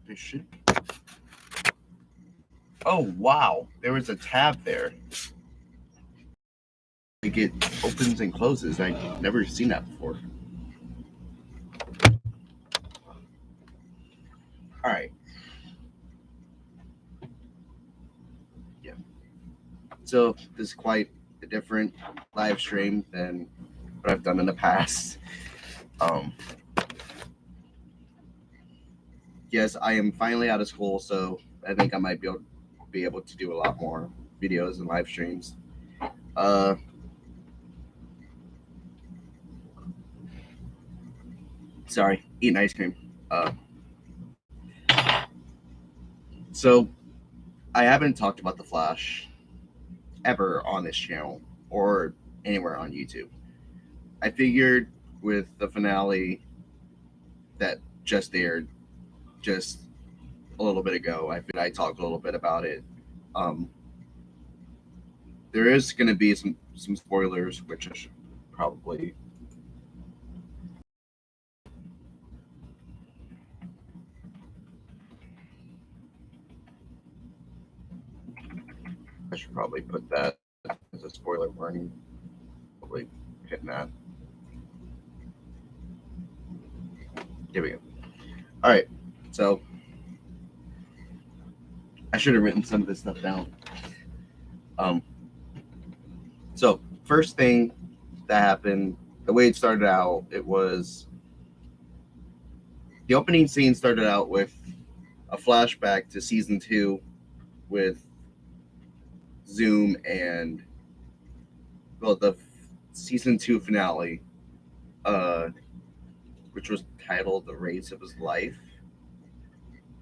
There should. Oh wow, there was a tab there. Like it opens and closes. I never seen that before. All right. Yeah. So this is quite a different live stream than what I've done in the past. Um, yes, I am finally out of school, so I think I might be able to do a lot more videos and live streams. Uh, sorry, eating ice cream. Uh, so I haven't talked about the Flash ever on this channel or anywhere on YouTube. I figured with the finale that just aired just a little bit ago, I figured I talked a little bit about it. Um, there is going to be some spoilers, which I should probably put that as a spoiler warning. Probably hitting that. Here we go. All right, so I should have written some of this stuff down. Um, so first thing that happened, the way it started out, it was the opening scene started out with a flashback to season 2 with Zoom and well the season 2 finale, uh, which was titled "The Race of His Life,"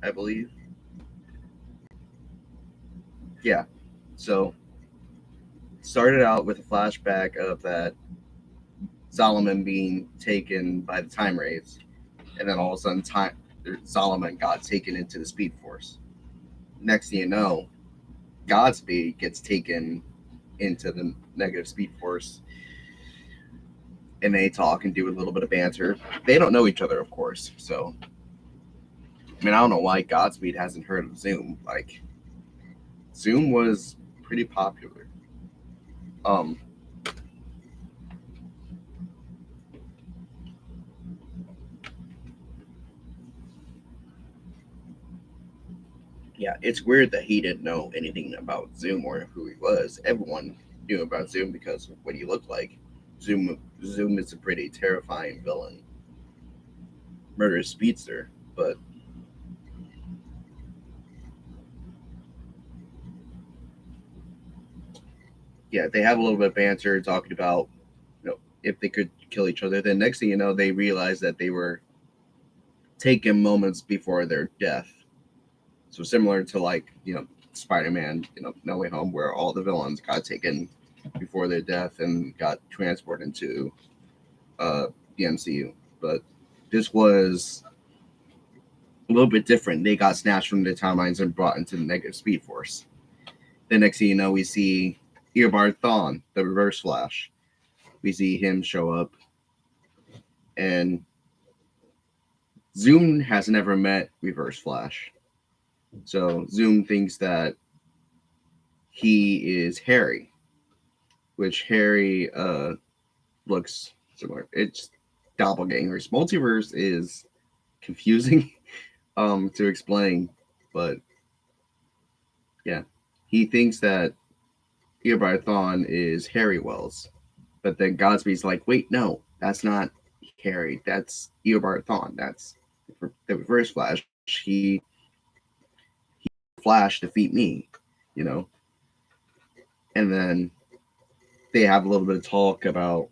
I believe. Yeah, so started out with a flashback of that Solomon being taken by the Time Wraiths, and then all of a sudden, Solomon got taken into the Speed Force. Next thing you know, Godspeed gets taken into the Negative Speed Force, and they talk and do a little bit of banter. They don't know each other, of course. So, I mean, I don't know why Godspeed hasn't heard of Zoom. Like, Zoom was pretty popular. Um, yeah, it's weird that he didn't know anything about Zoom or who he was. Everyone knew about Zoom because of what he looked like. Zoom is a pretty terrifying villain, murderous speedster. But yeah, they have a little bit of banter talking about if they could kill each other. Then next thing you know, they realized that they were taken moments before their death. So similar to like Spider-Man, No Way Home, where all the villains got taken before their death and got transported into uh, the MCU. But this was a little bit different. They got snatched from their timelines and brought into the Negative Speed Force. The next thing you know, we see Eobard Thawne, the Reverse Flash. We see him show up, and Zoom has never met Reverse Flash. So Zoom thinks that he is Harry, which Harry looks similar. It's doppelgangers. Multiverse is confusing to explain, but yeah, he thinks that Eobard Thawne is Harry Wells, but then Godspeed's like, wait, no, that's not Harry. That's Eobard Thawne. That's the Reverse Flash. He Flash defeat me, you know. And then they have a little bit of talk about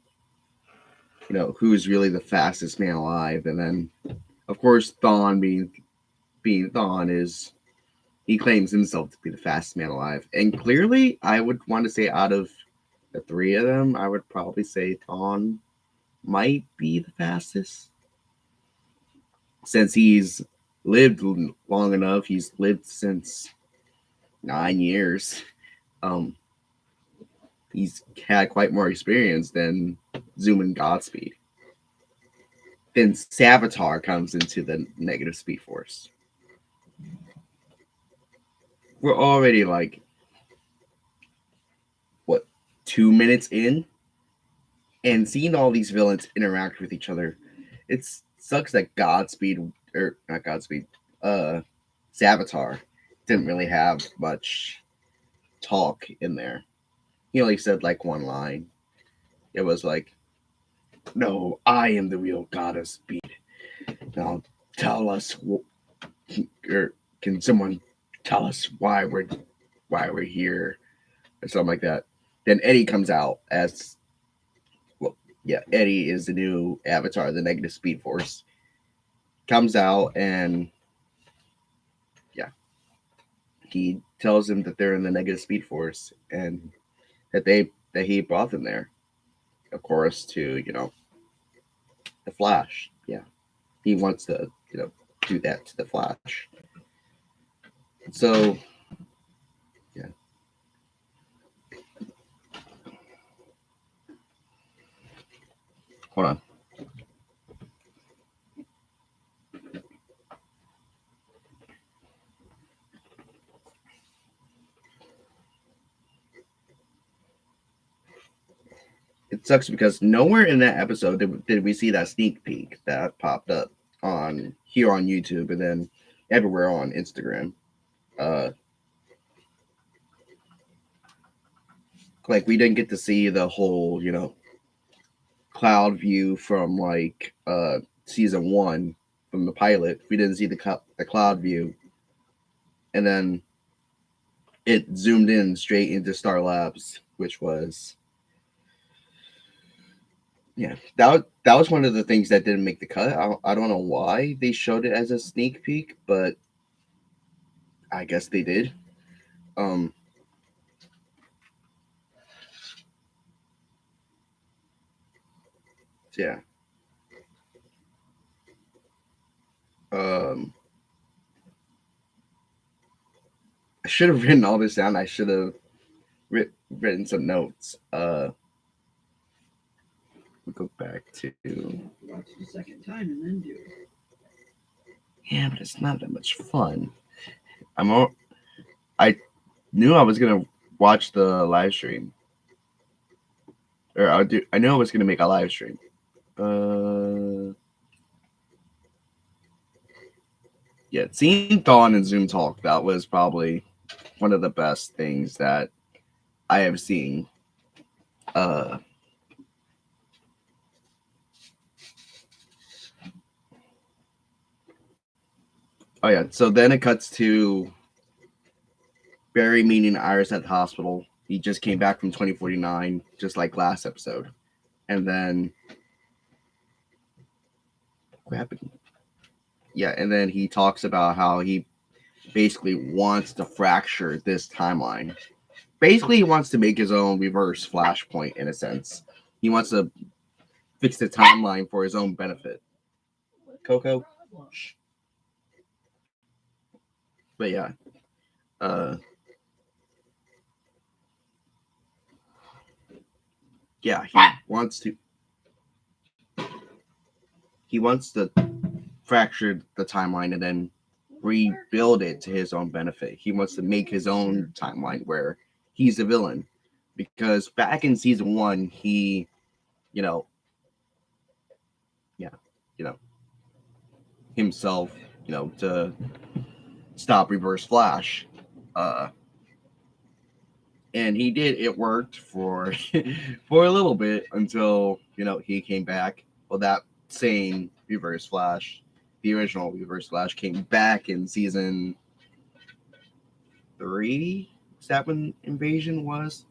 who's really the fastest man alive, and then of course Thawne being Thawne is he claims himself to be the fastest man alive, and clearly I would want to say out of the three of them, I would probably say Thawne might be the fastest since he's lived long enough. He's lived since 9 years. Um, he's had quite more experience than Zoom and Godspeed. Then Savitar comes into the Negative Speed Force. we're already like what 2 minutes in, and seeing all these villains interact with each other, it sucks that Godspeed or not Godspeed, uh, Savitar didn't really have much talk in there. He only said like one line. It was like, "No, I am the real God of Speed. Now tell us, or can someone tell us why we're here?" or something like that. Then Eddie comes out as well. Yeah, Eddie is the new avatar, the Negative Speed Force. Comes out and yeah, he tells him that they're in the Negative Speed Force and that he brought them there, of course, to the Flash. Yeah, he wants to do that to the Flash. So yeah, hold on. It sucks because nowhere in that episode did we see that sneak peek that popped up on here on YouTube and then everywhere on Instagram. Uh, like we didn't get to see the whole cloud view from like season one from the pilot. We didn't see the cloud view, and then it zoomed in straight into Star Labs, which was that was one of the things that didn't make the cut. I don't know why they showed it as a sneak peek, but I guess they did. Um, so yeah. Um, I should have written all this down. I should have written some notes. We'll go back to Watch it the second time and then do it. yeah, but it's not that much fun. I knew I was gonna watch the live stream, or I knew I was gonna make a live stream. Uh, yeah, seeing Dawn and Zoom talk, that was probably one of the best things that I have seen. Uh, oh yeah, so then it cuts to Barry meeting Iris at the hospital. He just came back from 2049, just like last episode, and then what happened? Yeah, and then he talks about how he basically wants to fracture this timeline. Basically, he wants to make his own reverse flashpoint in a sense. He wants to fix the timeline for his own benefit. Coco? Shh. But yeah, uh, yeah, he wants to fracture the timeline and then rebuild it to his own benefit. He wants to make his own timeline where he's a villain. Because back in season one, he, you know, yeah, you know, himself, to stop Reverse Flash. Uh, and he did. It worked for for a little bit until he came back. Well, that same Reverse Flash, the original Reverse Flash, came back in season three. Is that when Invasion was?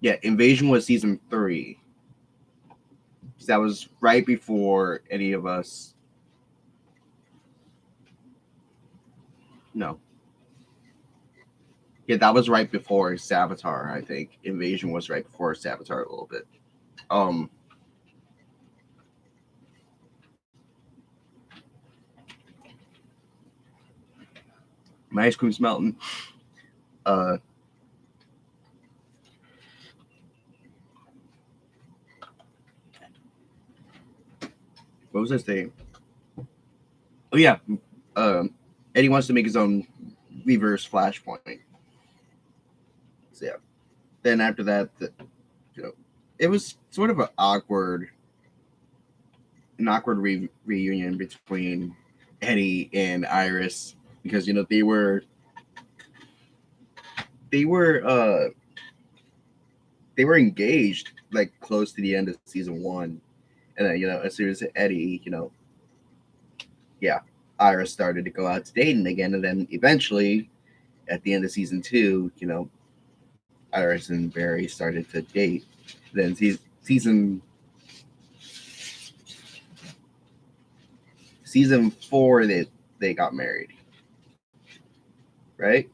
Yeah, Invasion was season three. That was right before any of us. No, yeah, that was right before Savitar. I think Invasion was right before Savitar a little bit. Um, my ice cream's melting. Uh, what was I saying? Oh yeah, um, Eddie wants to make his own reverse Flashpoint. So yeah. Then after that, it was sort of an awkward reunion between Eddie and Iris because they were engaged like close to the end of season 1, and then as soon as Eddie Iris started to go out to dating again, and then eventually at the end of season 2, Iris and Barry started to date. Then season 4 they got married, right?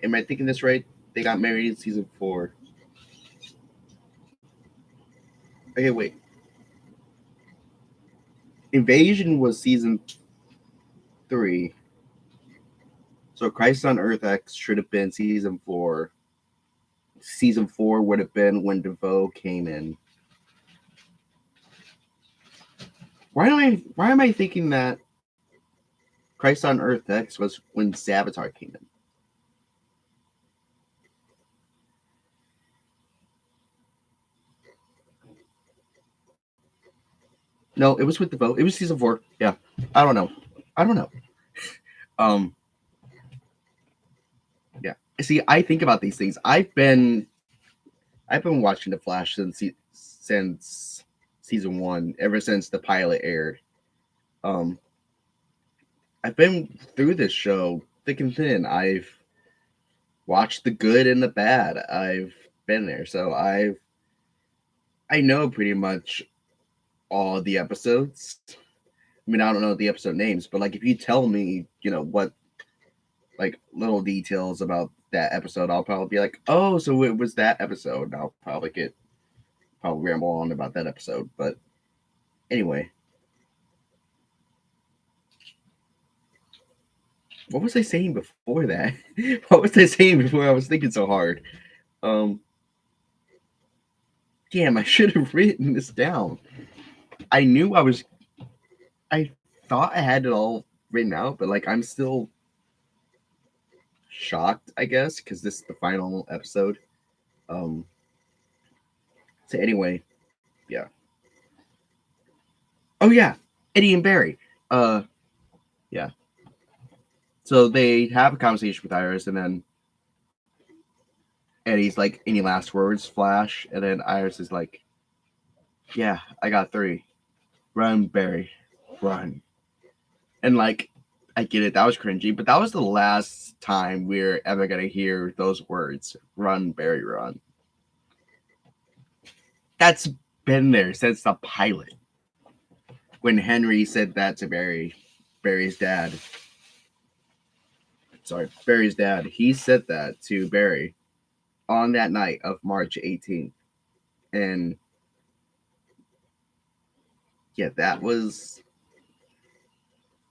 Am I thinking this right? They got married in season 4. Okay, wait. Invasion was season 3. So Crisis on Earth X should have been season 4. Season 4 would have been when DeVoe came in. Why am I thinking that Crisis on Earth X was when Savitar came in? No, it was with DeVoe. It was season 4. Yeah. I don't know. Yeah. See, I think about these things. I've been watching The Flash since season 1, ever since the pilot aired. I've been through this show thick and thin. I've watched the good and the bad. I've been there, so I know pretty much all the episodes. I mean, I don't know the episode names, but like if you tell me, what like little details about that episode, I'll probably be like, oh, so it was that episode. And I'll probably ramble on about that episode. But anyway, what was I saying before that? What was I saying before I was thinking so hard? Damn, I should have written this down. I thought I had it all written out, but like I'm still shocked, I guess, because this is the final episode. So anyway, yeah. Oh yeah, Eddie and Barry. Yeah. So they have a conversation with Iris, and then Eddie's like, "Any last words, Flash?" And then Iris is like, "Yeah, I got 3. Run, Barry, run." And like, I get it, that was cringy, but that was the last time we're ever gonna hear those words. Run, Barry, run. That's been there since the pilot. When Henry said that to Barry's dad. Barry's dad. He said that to Barry on that night of March 18th. And yeah,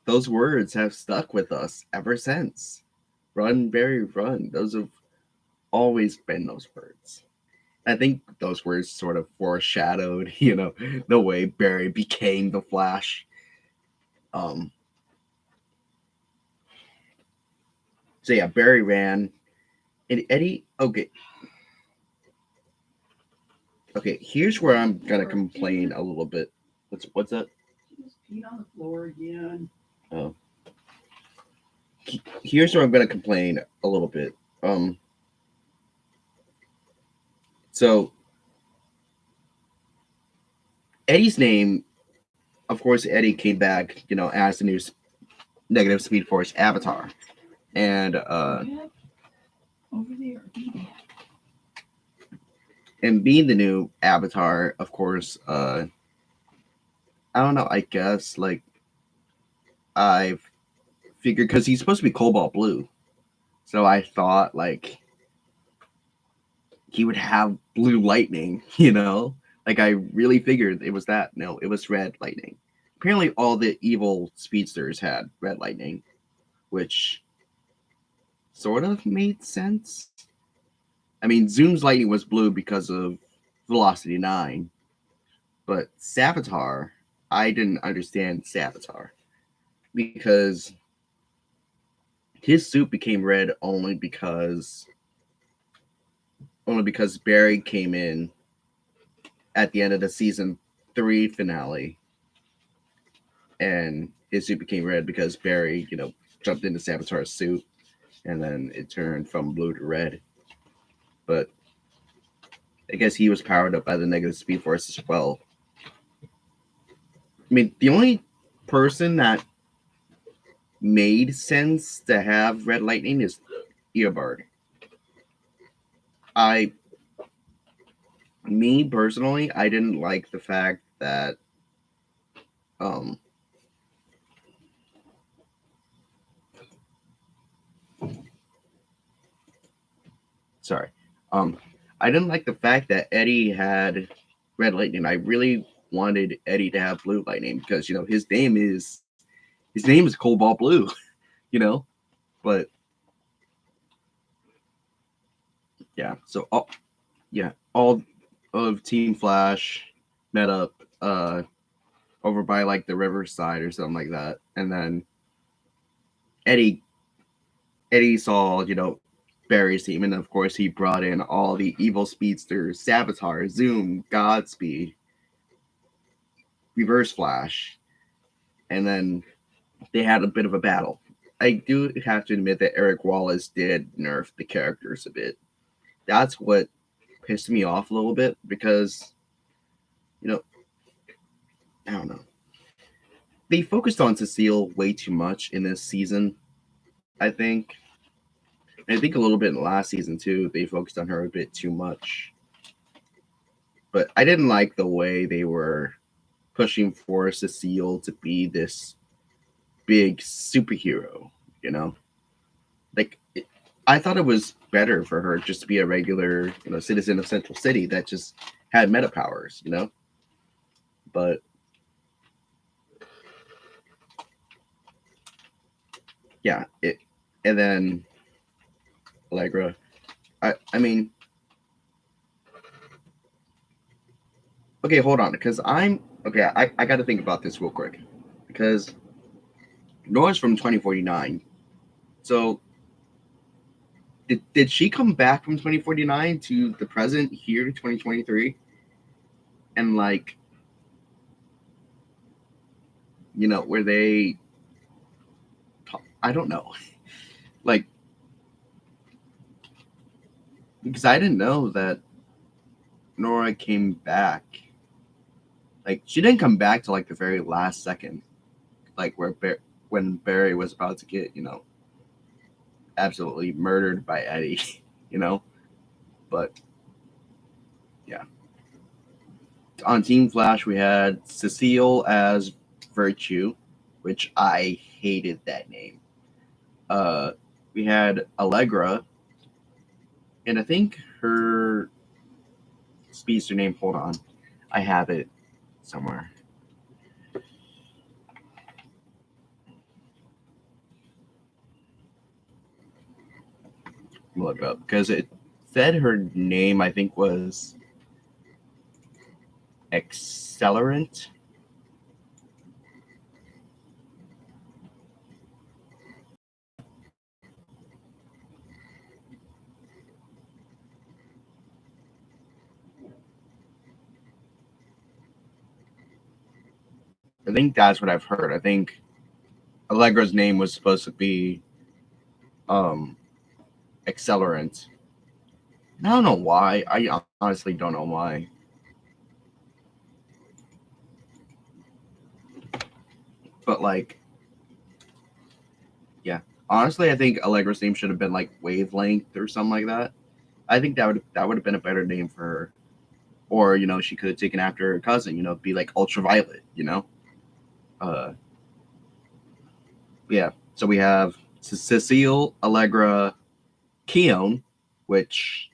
those words have stuck with us ever since. Run, Barry, run. Those have always been those words. I think those words sort of foreshadowed, the way Barry became the Flash. So yeah, Barry ran, and Eddie. Okay, here's where I'm gonna complain a little bit. What's that? Just peed on the floor again. Oh, here's where I'm gonna complain a little bit. So Eddie's name, of course, Eddie came back, as the new Negative Speed Force avatar, and Over there. And being the new avatar, of course, I don't know. I guess like I've figured because he's supposed to be Cobalt Blue, so I thought like he would have blue lightning, Like I really figured it was that. No, it was red lightning. Apparently, all the evil speedsters had red lightning, which sort of made sense. I mean, Zoom's lightning was blue because of Velocity 9, but Savitar, I didn't understand Savitar. because his suit became red only because Barry came in at the end of the season 3 finale, and his suit became red because Barry, jumped into Savitar's suit, and then it turned from blue to red. But I guess he was powered up by the negative Speed Force as well. I mean, the only person that made sense to have Red Lightning is Eobard. Me personally, I didn't like the fact that um sorry. I didn't like the fact that Eddie had Red Lightning. I really wanted Eddie to have Blue Lightning because his name is Cobalt Blue, you know. But yeah, so all of Team Flash met up over by like the riverside or something like that, and then Eddie saw Barry's team, and of course he brought in all the evil speedsters: Savitar, Zoom, Godspeed, Reverse Flash, and then they had a bit of a battle. I do have to admit that Eric Wallace did nerf the characters a bit. That's what pissed me off a little bit because, you know, I don't know. They focused on Cecile way too much in this season, I think. And I think a little bit in the last season too, they focused on her a bit too much. But I didn't like the way they were pushing for Cecile to be this big superhero, you know? I thought it was better for her just to be a regular, citizen of Central City that just had meta powers, But yeah, and then Allegra. I mean, okay, hold on, because I got to think about this real quick, because Nora's from 2049, so did she come back from 2049 to the present here to 2023, and like, where they, I don't know, like, because I didn't know that Nora came back. Like, she didn't come back to like the very last second, like when Barry was about to get, absolutely murdered by Eddie, you know. But yeah, on Team Flash we had Cecile as Virtue, which I hated that name. We had Allegra, and I think her speedster name. Hold on, I have it somewhere. Look it up because it said her name. I think was Accelerant. I think that's what I've heard. I think Allegra's name was supposed to be um Accelerant. I don't know why. I honestly don't know why. But like, yeah. Honestly, I think Allegra's name should have been like Wavelength or something like that. I think that would have been a better name for her. Or, she could have taken after her cousin, be like Ultraviolet, Uh yeah. So we have Cecile, Allegra, Keone, which,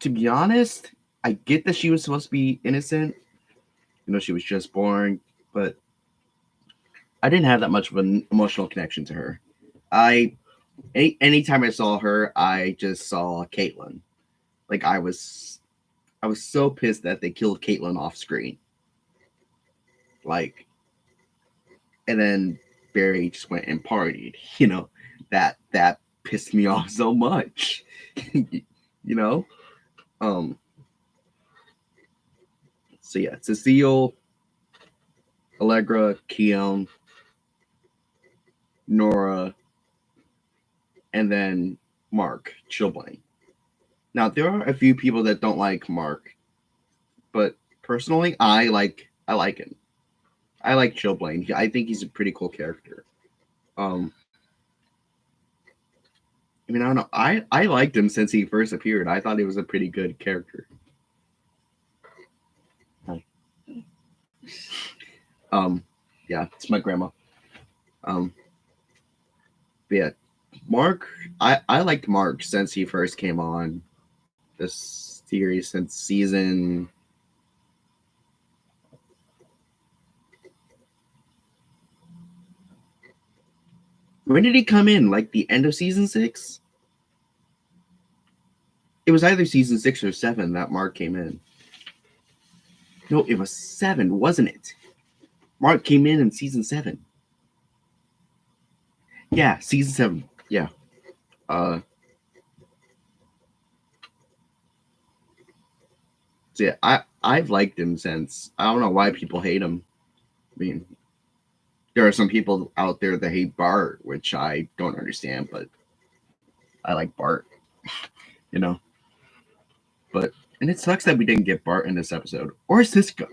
to be honest, I get that she was supposed to be innocent. She was just born, but I didn't have that much of an emotional connection to her. Anytime I saw her, I just saw Caitlin. Like, I was so pissed that they killed Caitlin off screen. Like, and then Barry just went and partied. That pissed me off so much. you know. Um. So yeah, Cecile, Allegra, Keon, Nora, and then Mark Chilblain. Now there are a few people that don't like Mark, but personally, I like him. I like Chilblain. I think he's a pretty cool character. Um, I mean, I don't know. I liked him since he first appeared. I thought he was a pretty good character. Um, yeah, it's my grandma. Um, but yeah, Mark. I liked Mark since he first came on this series since season. When did he come in? Like the end of season 6? It was either season 6 or 7 that Mark came in. No, it was 7, wasn't it? Mark came in season 7. Yeah, season 7. Yeah. Uh. So yeah, I've liked him since. I don't know why people hate him. I mean, there are some people out there that hate Bart, which I don't understand, but I like Bart. You know. But and it sucks that we didn't get Bart in this episode or Cisco.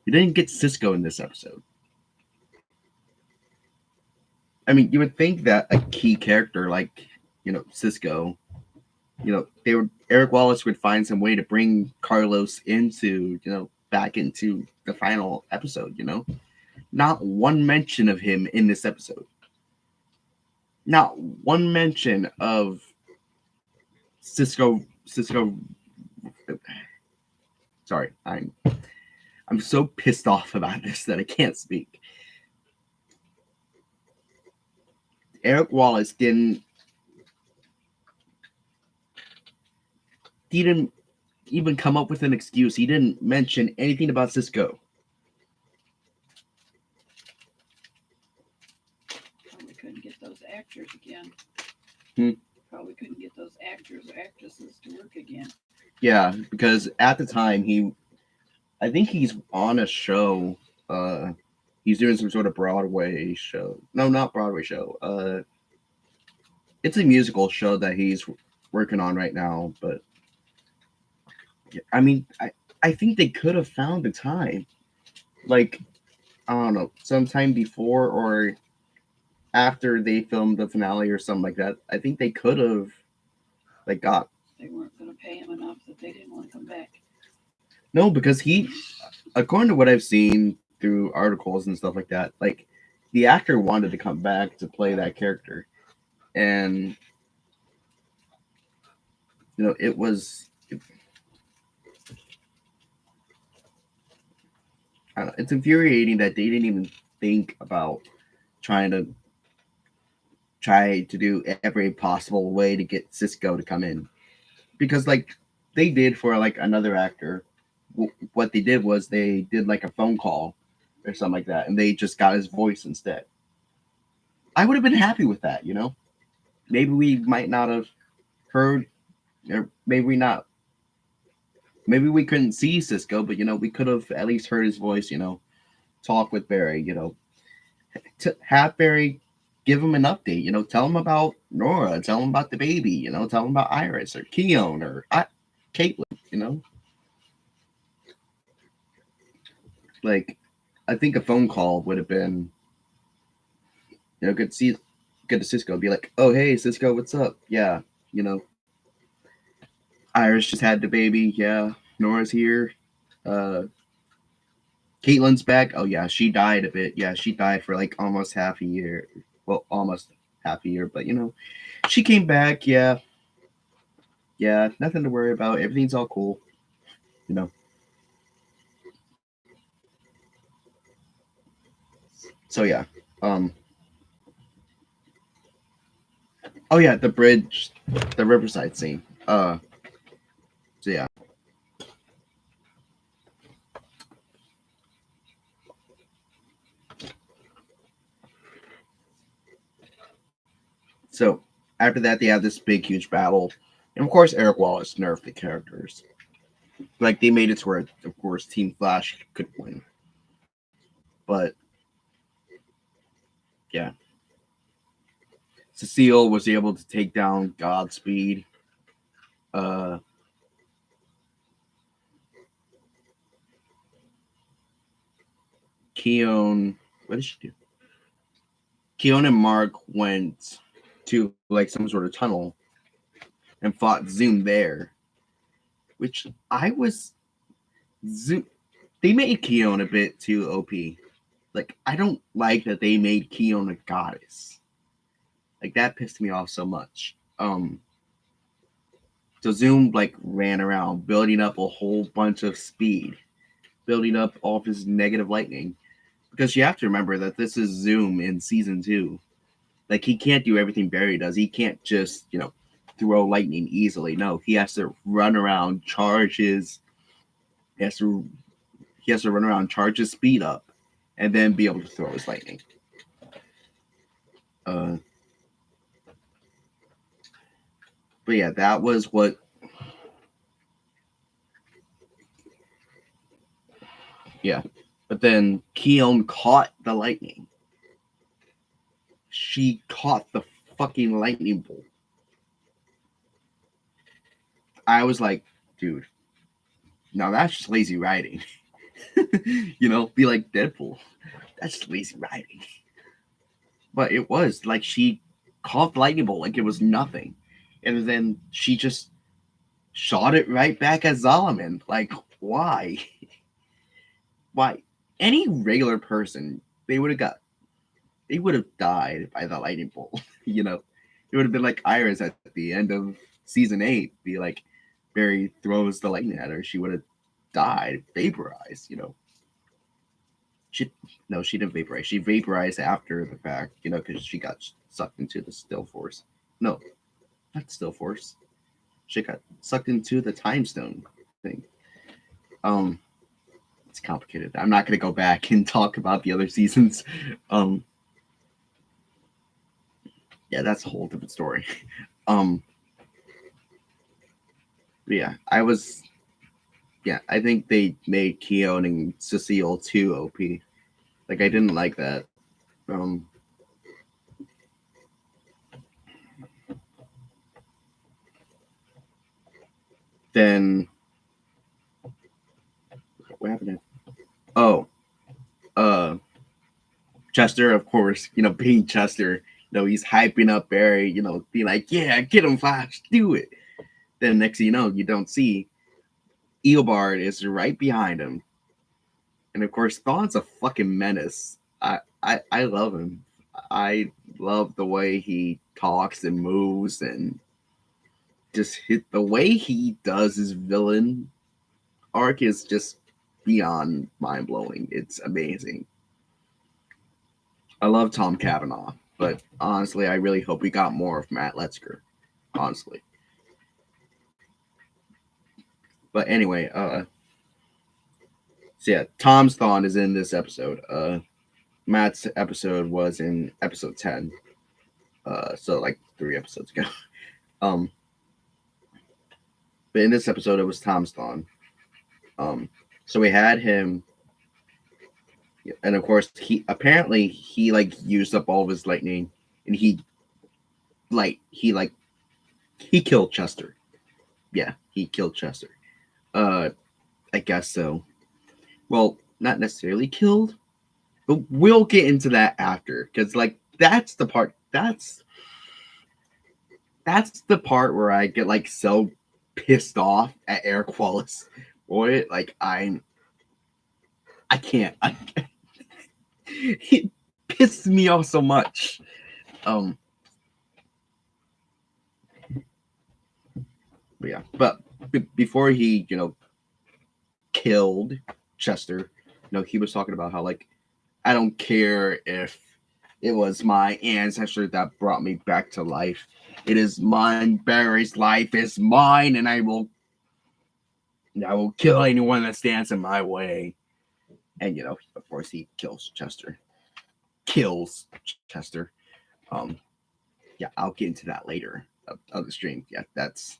We didn't get Cisco in this episode. I mean, you would think that a key character like Cisco, they would Eric Wallace would find some way to bring Carlos into back into the final episode. Not one mention of him in this episode. Not one mention of Cisco. Sorry, I'm so pissed off about this that I can't speak. Eric Wallace didn't even come up with an excuse. He didn't mention anything about Cisco. Probably couldn't get those actors again. Probably couldn't get those actors or actresses to work again. Yeah, because at the time I think he's on a show. He's doing some sort of Broadway show. No, not Broadway show. It's a musical show that he's working on right now. But I mean, I think they could have found the time, like I don't know, sometime before or after they filmed the finale or something like that. I think they could have got. They weren't going to pay him enough that they didn't want to come back. No, because according to what I've seen through articles and stuff like that, like the actor wanted to come back to play that character, and it was. I don't know, it's infuriating that they didn't even think about try to do every possible way to get Cisco to come in, because they did for another actor. What they did was they did a phone call or something like that, and they just got his voice instead. I would have been happy with that. Maybe we might not have heard, or maybe not. Maybe we couldn't see Cisco, but we could have at least heard his voice. Talk with Barry. To have Barry give him an update. Tell him about Nora. Tell him about the baby. Tell him about Iris or Keon or Caitlin. I think a phone call would have been, good to Cisco. Be like, oh hey Cisco, what's up? Yeah, Iris just had the baby. Yeah, Nora's here. Caitlin's back. Oh yeah, she died a bit. Yeah, she died for almost half a year. Well, almost half a year, but she came back. Yeah, nothing to worry about. Everything's all cool. So yeah. Oh yeah, the bridge, the riverside scene. So yeah. So after that, they have this big, huge battle. And of course, Eric Wallace nerfed the characters. Like, they made it to where, of course, Team Flash could win. But, yeah. Cecile was able to take down Godspeed. Keone, what did she do? Keone and Mark went to like some sort of tunnel and fought Zoom there, which I was Zoom. They made Keone a bit too OP. Like, I don't like that they made Keone a goddess. Like, that pissed me off so much. So Zoom like ran around building up a whole bunch of speed, building up all of his negative lightning. Because you have to remember that this is Zoom in season 2. Like, he can't do everything Barry does. He can't just, throw lightning easily. No, he has to run around, charge his he has to run around, charge his speed up, and then be able to throw his lightning. But yeah, that was what. Yeah, but then Keone caught the lightning. She caught the fucking lightning bolt. I was like, dude, now that's just lazy writing. Be like Deadpool. That's just lazy writing. But it was like she caught the lightning bolt like it was nothing. And then she just shot it right back at Zolomon. Like, why? Why? Any regular person, they would have died by the lightning bolt. It would have been like Iris at the end of season 8. Be like, Barry throws the lightning at her. She would have died, vaporized. She didn't vaporize. She vaporized after the fact. Because she got sucked into the still force. No, not still force. She got sucked into the time stone thing. It's complicated. I'm not gonna go back and talk about the other seasons. Yeah, that's a whole different story. Yeah, I think they made Keone and Cecile too OP. Like, I didn't like that. Then what happened? Chester, of course, being Chester, he's hyping up Barry, be like, yeah, get him, Flash, do it. Then next thing you don't see Eobard is right behind him. And of course, Thawne's a fucking menace. I love him. I love the way he talks and moves and just the way he does his villain arc is just beyond mind blowing. It's amazing. I love Tom Cavanaugh, but honestly, I really hope we got more of Matt Letzker. Honestly. But anyway, so yeah, Tom's Thawne is in this episode. Matt's episode was in episode 10. So like 3 episodes ago. But in this episode, it was Tom's Thawne. So we had him, and of course, he like used up all of his lightning, and he killed Chester. Yeah, he killed Chester. I guess so. Well, not necessarily killed, but we'll get into that after, because like that's the part where I get like so pissed off at Eric Wallace. Boy, like I can't. He pisses me off so much. But before he, killed Chester, he was talking about how like I don't care if it was my ancestor that brought me back to life. It is mine. Barry's life is mine, and I will kill anyone that stands in my way. And of course, he kills Chester. yeah, I'll get into that later of the stream. Yeah, that's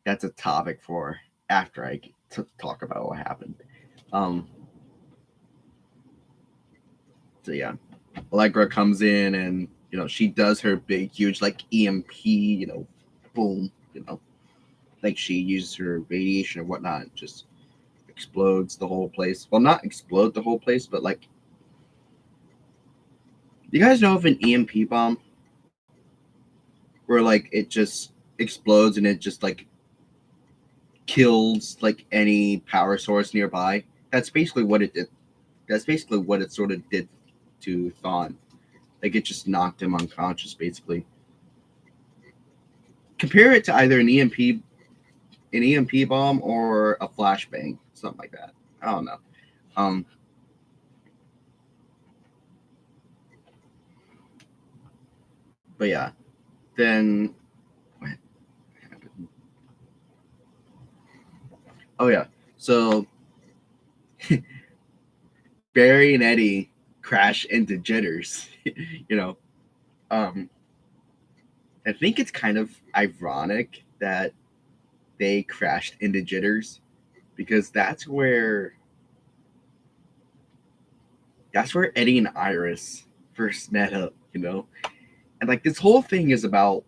a topic for after I talk about what happened. Um, so yeah, Allegra comes in and she does her big, huge like EMP, boom, like she uses her radiation or whatnot, just explodes the whole place. Well, not explode the whole place, but like, you guys know of an EMP bomb where like it just explodes and it just like kills like any power source nearby? That's basically what it did. That's basically what it sort of did to Thawne. Like it just knocked him unconscious, basically. Compare it to either an EMP bomb, or a flashbang, something like that. I don't know. Um, but yeah, then what happened? Oh yeah, so Barry and Eddie crash into Jitters. you know, um, I think it's kind of ironic that they crashed into Jitters because that's where Eddie and Iris first met up, and like this whole thing is about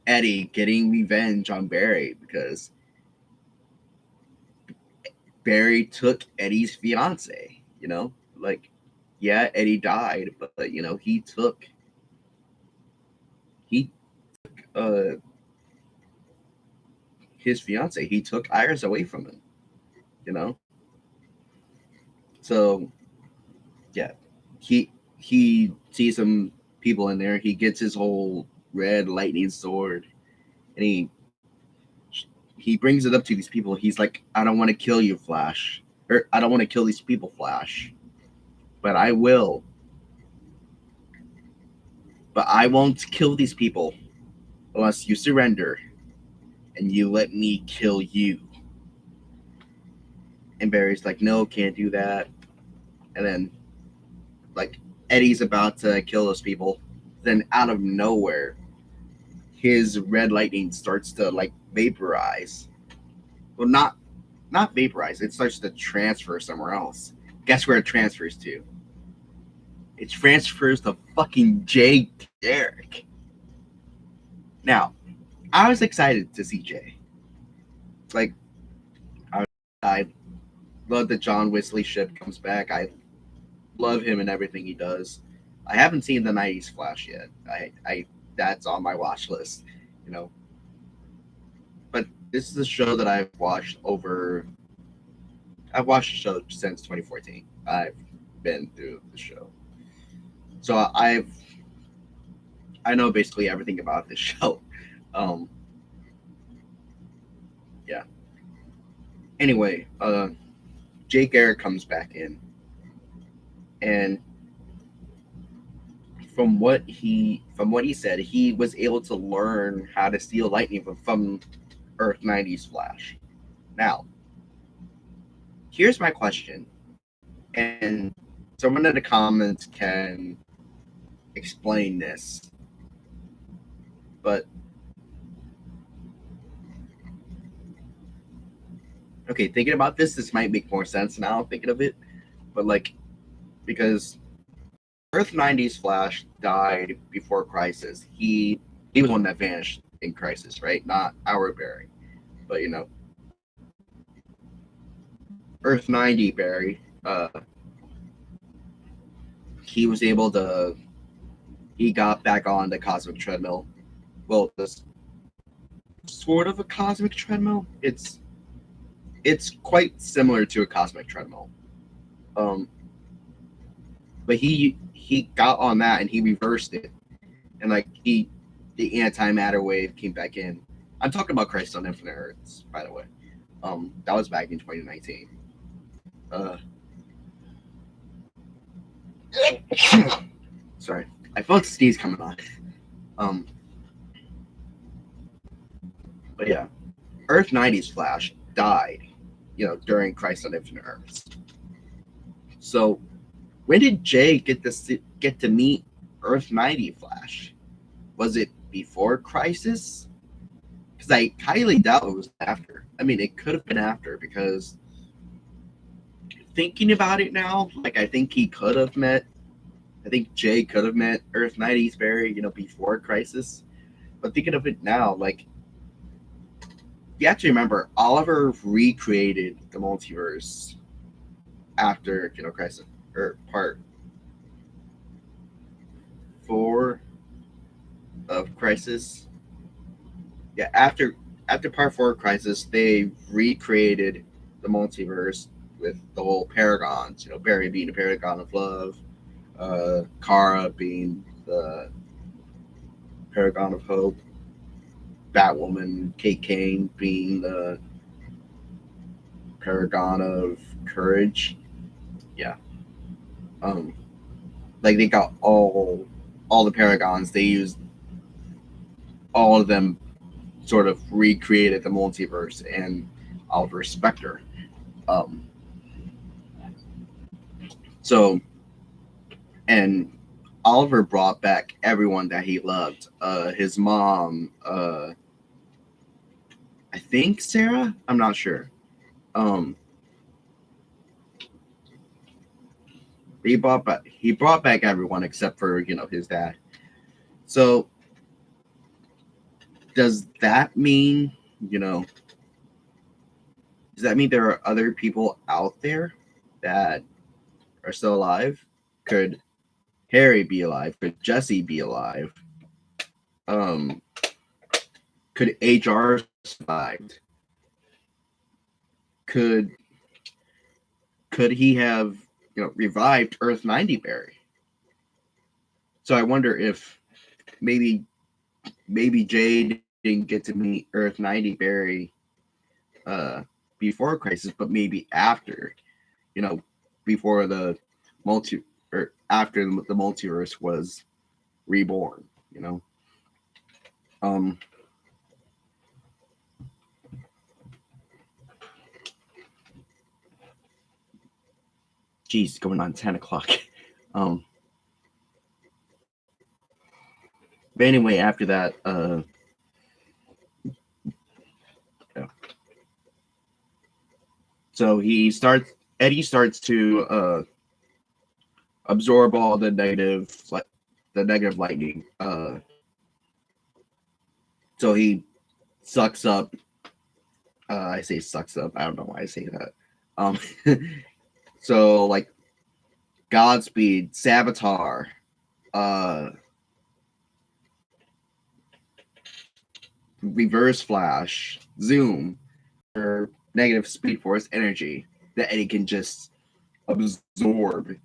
Eddie getting revenge on Barry because Barry took Eddie's fiance. Like, yeah, Eddie died, but he uh his fiance. He took Iris away from him. You know, so yeah, he sees some people in there. He gets his whole red lightning sword, and he brings it up to these people. He's like, I don't want to kill you, Flash, or I don't want to kill these people, Flash, but I will. But I won't kill these people unless you surrender and you let me kill you. And Barry's like, no, can't do that. And then, like, Eddie's about to kill those people. Then, out of nowhere, his red lightning starts to, like, vaporize. Well, not vaporize. It starts to transfer somewhere else. Guess where it transfers to? It transfers to fucking Jay Garrick. Now, I was excited to see Jay. Like, I love that John Wesley Shipp comes back. I love him and everything he does. I haven't seen the '90s Flash yet. I that's on my watch list, you know. But this is a show that I've watched over. I've watched the show since 2014. I've been through the show, so I know basically everything about this show. Um, yeah. Anyway, Jay Garrick comes back in, and from what he said, he was able to learn how to steal lightning from Earth '90s Flash. Now, here's my question, and someone in the comments can explain this, but okay, thinking about this might make more sense now. Thinking of it, but like because Earth '90s Flash died before Crisis, he was the one that vanished in Crisis, right? Not our Barry, but Earth '90 Barry. He was able to. He got back on the cosmic treadmill. Well, this sort of a cosmic treadmill. It's quite similar to a cosmic treadmill. Um, but he got on that and he reversed it, and like the antimatter wave came back in. I'm talking about Crisis on Infinite Earths, by the way. That was back in 2019. Sorry, I felt the sneeze coming on. But yeah, Earth '90s Flash died, during Crisis on Infinite Earths. So when did Jay get to meet Earth '90 Flash? was it before Crisis? Because I highly doubt it was after. I mean, it could have been after, because thinking about it now, like, I think he could have met, I think Jay could have met Earth Knight Eastbury, before Crisis. But thinking of it now, like, you have to remember, Oliver recreated the multiverse after, Crisis, or part 4 of Crisis. Yeah, after part 4 of Crisis, they recreated the multiverse with the whole Paragons. Barry being the Paragon of Love, Kara being the Paragon of Hope, Batwoman, Kate Kane being the Paragon of Courage. Yeah. Like, they got all the Paragons. They used all of them, sort of recreated the multiverse and Oliver Spectre. So, and Oliver brought back everyone that he loved. His mom, I think Sarah. I'm not sure. He brought back everyone except for his dad. So does that mean does that mean there are other people out there that are still alive? Could Harry be alive? Could Jesse be alive? Could HR survive? Could he have revived Earth 90 Barry? So I wonder if maybe Jade didn't get to meet Earth 90 Barry before Crisis, but maybe after, before the after the multiverse was reborn, Geez, going on 10 o'clock. But anyway, after that, yeah. So Eddie starts to absorb all the negative lightning. So he sucks up. I say sucks up. I don't know why I say that. So, like, Godspeed, Savitar, Reverse Flash, Zoom, or negative Speed Force energy that Eddie can just absorb.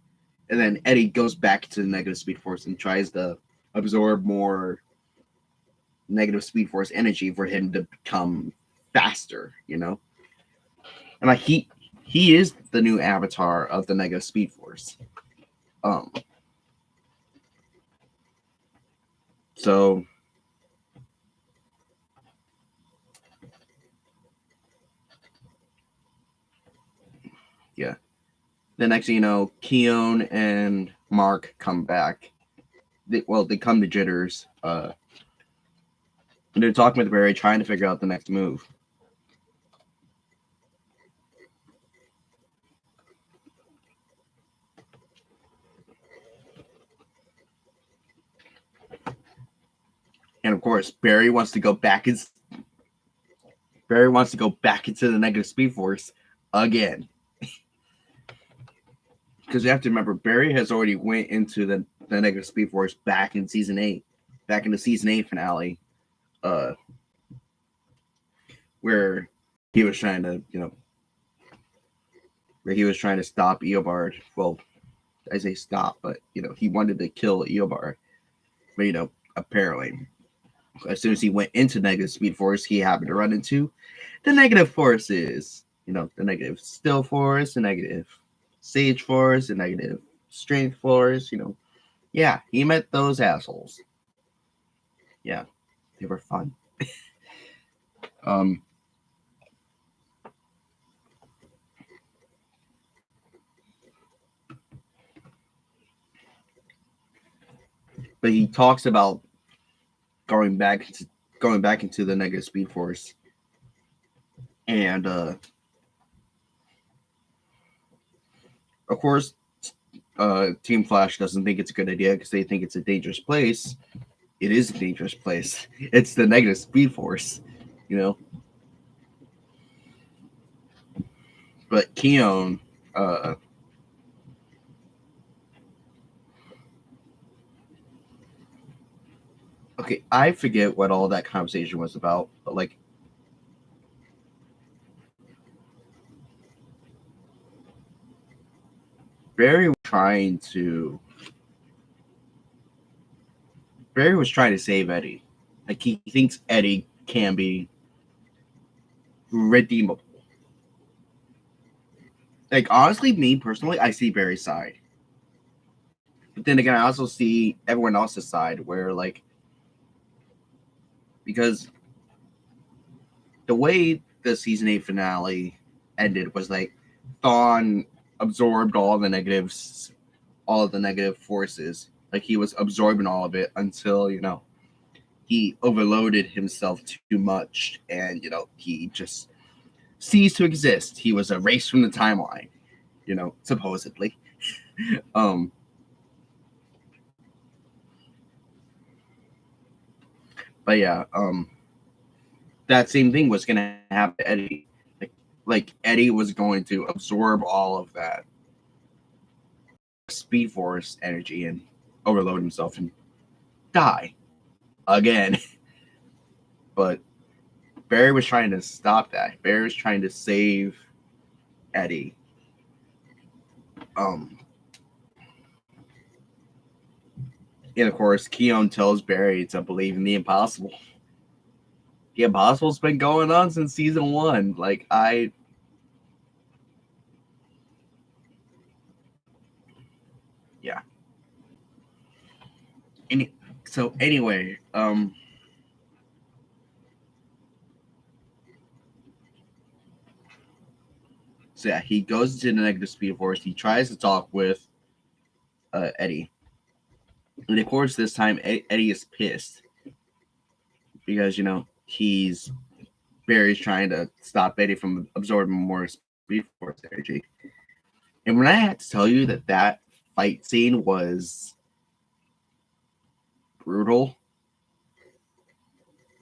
And then Eddie goes back to the negative Speed Force and tries to absorb more negative Speed Force energy for him to become faster, And like, he is the new avatar of the negative Speed Force. So yeah. The next thing you know, Keone and Mark come back. They come to Jitters. And they're talking with Barry, trying to figure out the next move. And of course, Barry wants to go back into the negative Speed Force again. Because you have to remember, Barry has already went into the negative Speed Force back in season 8, back in the season 8 finale, where he was trying to, stop Eobard. Well, I say stop, but he wanted to kill Eobard. But apparently, as soon as he went into negative Speed Force, he happened to run into the negative forces. The negative Still Force, the negative Sage Force, the negative Strength Force. Yeah, he met those assholes. Yeah, they were fun. But he talks about going back into the negative Speed Force, and of course, Team Flash doesn't think it's a good idea because they think it's a dangerous place. It is a dangerous place. It's the negative Speed Force, you know. But Keon, okay, I forget what all that conversation was about, but like, Barry was trying to save Eddie. Like, he thinks Eddie can be redeemable. Like, honestly, me personally, I see Barry's side. But then again, I also see everyone else's side where, like, because the way the season 8 finale ended was like Thawne absorbed all the negatives, all of the negative forces. Like, he was absorbing all of it until, you know, he overloaded himself too much and, you know, he just ceased to exist. He was erased from the timeline, you know, supposedly. But yeah, that same thing was gonna happen to Eddie. Like Eddie was going to absorb all of that Speed Force energy and overload himself and die again. But Barry was trying to stop that. Barry was trying to save Eddie. And of course, Keon tells Barry to believe in the impossible. The impossible's been going on since season 1. Like, yeah. So anyway, so yeah, he goes into the negative Speed Force. He tries to talk with Eddie. And of course, this time Eddie is pissed because, you know, Barry's trying to stop Eddie from absorbing more Speed Force energy. And when I had to tell you that fight scene was brutal,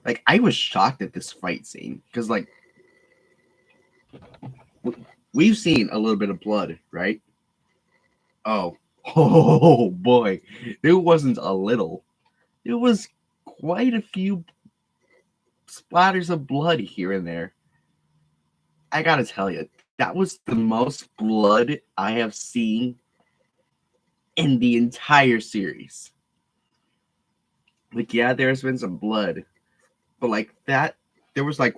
like, I was shocked at this fight scene because, like, we've seen a little bit of blood, right? Oh, oh boy, it wasn't a little. It was quite a few splatters of blood here and there. I gotta tell you, that was the most blood I have seen in the entire series. Like, yeah, there's been some blood, but like that, there was like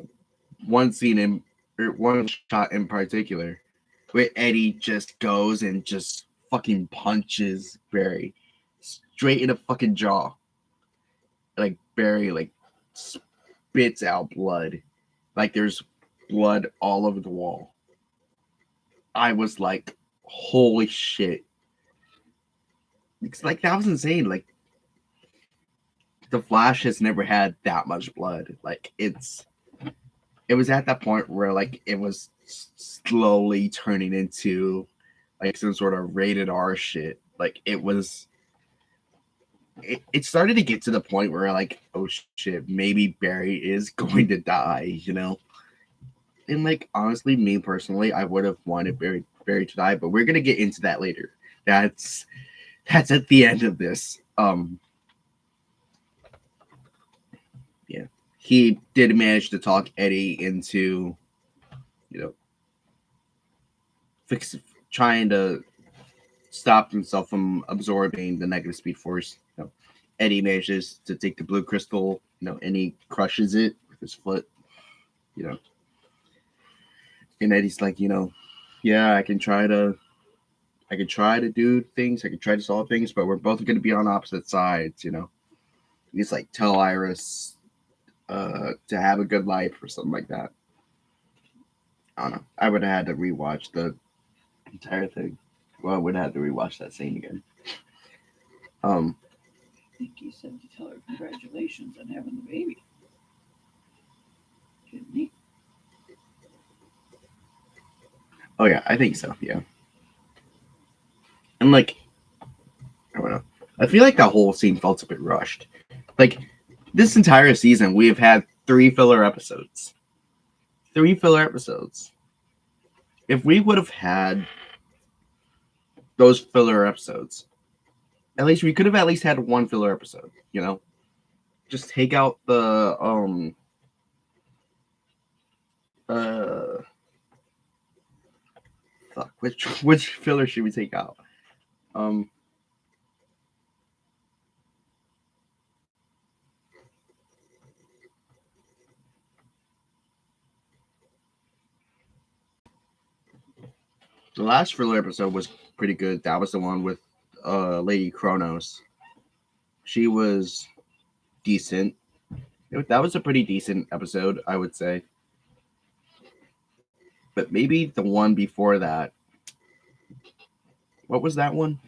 one scene or one shot in particular where Eddie just goes and just fucking punches Barry straight in the fucking jaw. Like, Barry like spits out blood. Like, there's blood all over the wall. I was like, holy shit. It's like, that was insane. Like, the Flash has never had that much blood. Like, it was at that point where, like, it was slowly turning into like some sort of rated R shit. Like, it started to get to the point where, like, oh shit, maybe Barry is going to die, you know? And like, honestly, me personally, I would have wanted Barry to die, but we're gonna get into that later. That's at the end of this. Yeah. He did manage to talk Eddie into, you know, trying to stop himself from absorbing the negative Speed Force. You know, Eddie manages to take the blue crystal, you know, and he crushes it with his foot, you know. And Eddie's like, you know, yeah, I can try to do things, I can try to solve things, but we're both going to be on opposite sides, you know. And he's like, tell Iris to have a good life or something like that. I don't know. I would have had to rewatch the entire thing. Well, I would have had to rewatch that scene again. think he said to tell her congratulations on having the baby. Didn't he? Oh yeah, I think so. Yeah, and like I don't know. I feel like that whole scene felt a bit rushed. Like this entire season, we have had 3 filler episodes. 3 filler episodes. If we would have had those filler episodes, at least we could have at least had 1 filler episode. You know, just take out the fuck, which filler should we take out? The last filler episode was pretty good. That was the one with Lady Kronos. She was decent. That was a pretty decent episode, I would say. But maybe the one before that. What was that one?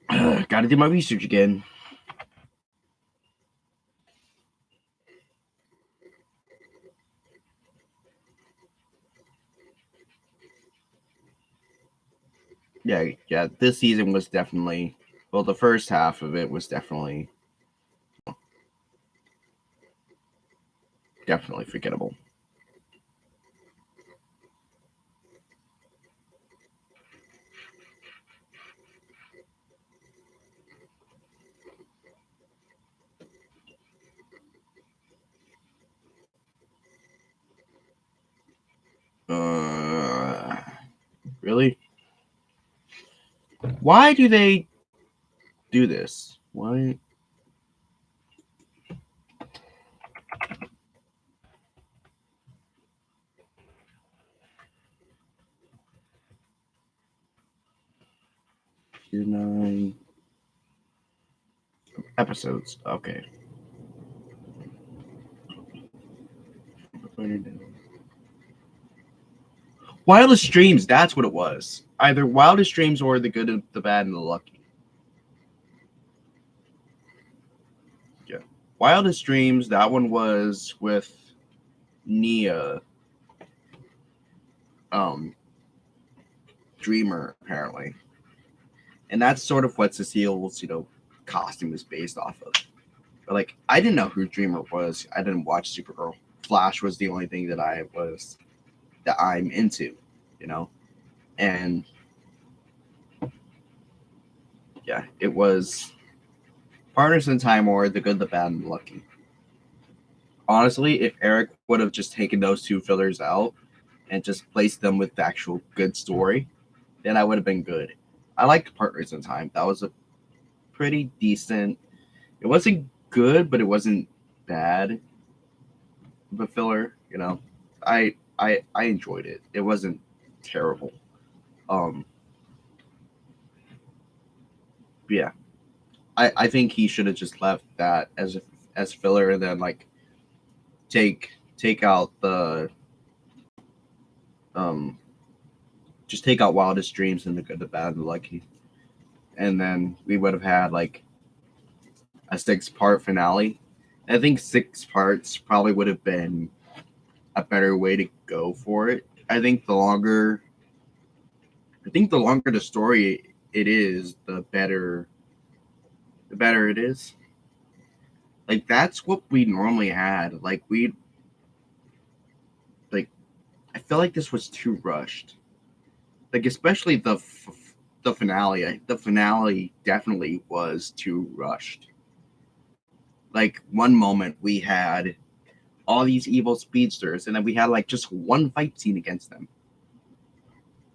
Gotta do my research again. Yeah. This season was definitely, well, the first half of it was definitely forgettable. Really? Why do they do this? Why? Nine episodes. Okay. Wildest Dreams, that's what it was. Either Wildest Dreams or The Good, the Bad, and the Lucky. Yeah. Wildest Dreams, that one was with Nia. Dreamer, apparently. And that's sort of what Cecile's, costume is based off of. But like, I didn't know who Dreamer was. I didn't watch Supergirl. Flash was the only thing that I'm into, And yeah, it was Partners in Time or The Good, the Bad, and the Lucky. Honestly, if Eric would have just taken those 2 fillers out and just placed them with the actual good story, then I would have been good. I liked Partners in Time. That was a pretty decent. It wasn't good, but it wasn't bad. But filler, I enjoyed it. It wasn't terrible. Yeah, I think he should have just left that as filler, and then like take out the just take out Wildest Dreams and The Good, the Bad, and the Lucky, and then we would have had like a 6-part finale. I think 6 parts probably would have been a better way to go for it. I think the longer the story it is, the better it is. Like that's what we normally had. Like I feel like this was too rushed. Like especially the finale. The finale definitely was too rushed. Like one moment we had all these evil speedsters, and then we had like just one fight scene against them,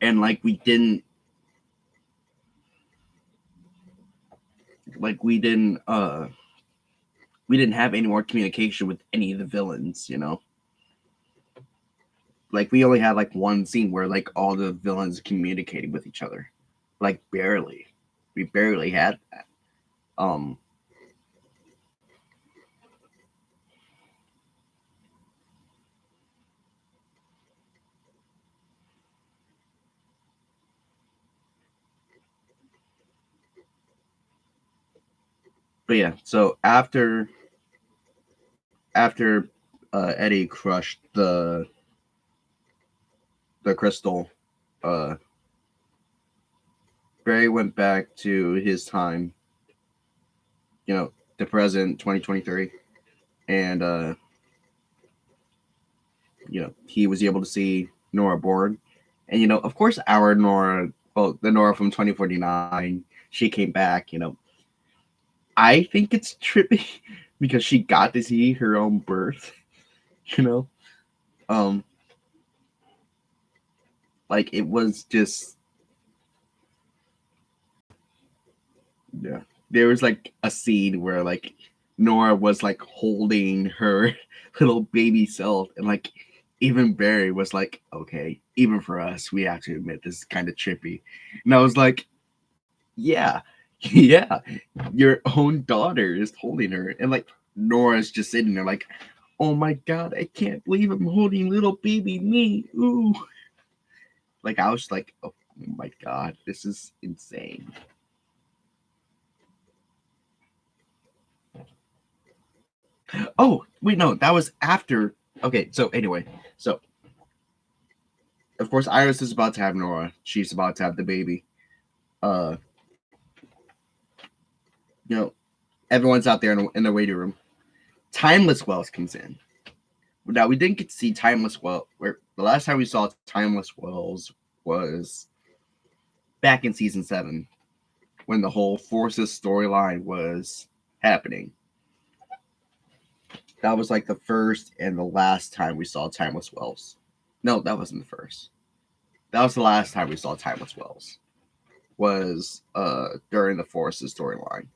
and like we didn't have any more communication with any of the villains. Like we only had like one scene where like all the villains communicated with each other, like barely. We barely had that. Um, But yeah, so after Eddie crushed the crystal, Barry went back to his time, the present 2023, and he was able to see Nora born, and of course our Nora, well, the Nora from 2049, she came back. I think it's trippy because she got to see her own birth. You know, um, like it was just, yeah. There was like a scene where like Nora was like holding her little baby self, and like even Barry was like, okay, even for us, we have to admit this is kind of trippy. And I was like, yeah, yeah, your own daughter is holding her, and like Nora's just sitting there like, oh my god, I can't believe I'm holding little baby me. Ooh. Like I was like, oh my god, this is insane. Oh, wait, no, that was after. Okay, so anyway, so of course Iris is about to have Nora. She's about to have the baby. Uh, everyone's out there in the waiting room. Timeless Wells comes in. Now we didn't get to see Timeless Wells. Where the last time we saw Timeless Wells was back in season 7, when the whole Forces storyline was happening. That was like the first and the last time we saw Timeless Wells. No, that wasn't the first. That was the last time we saw Timeless Wells. Was during the Forces storyline.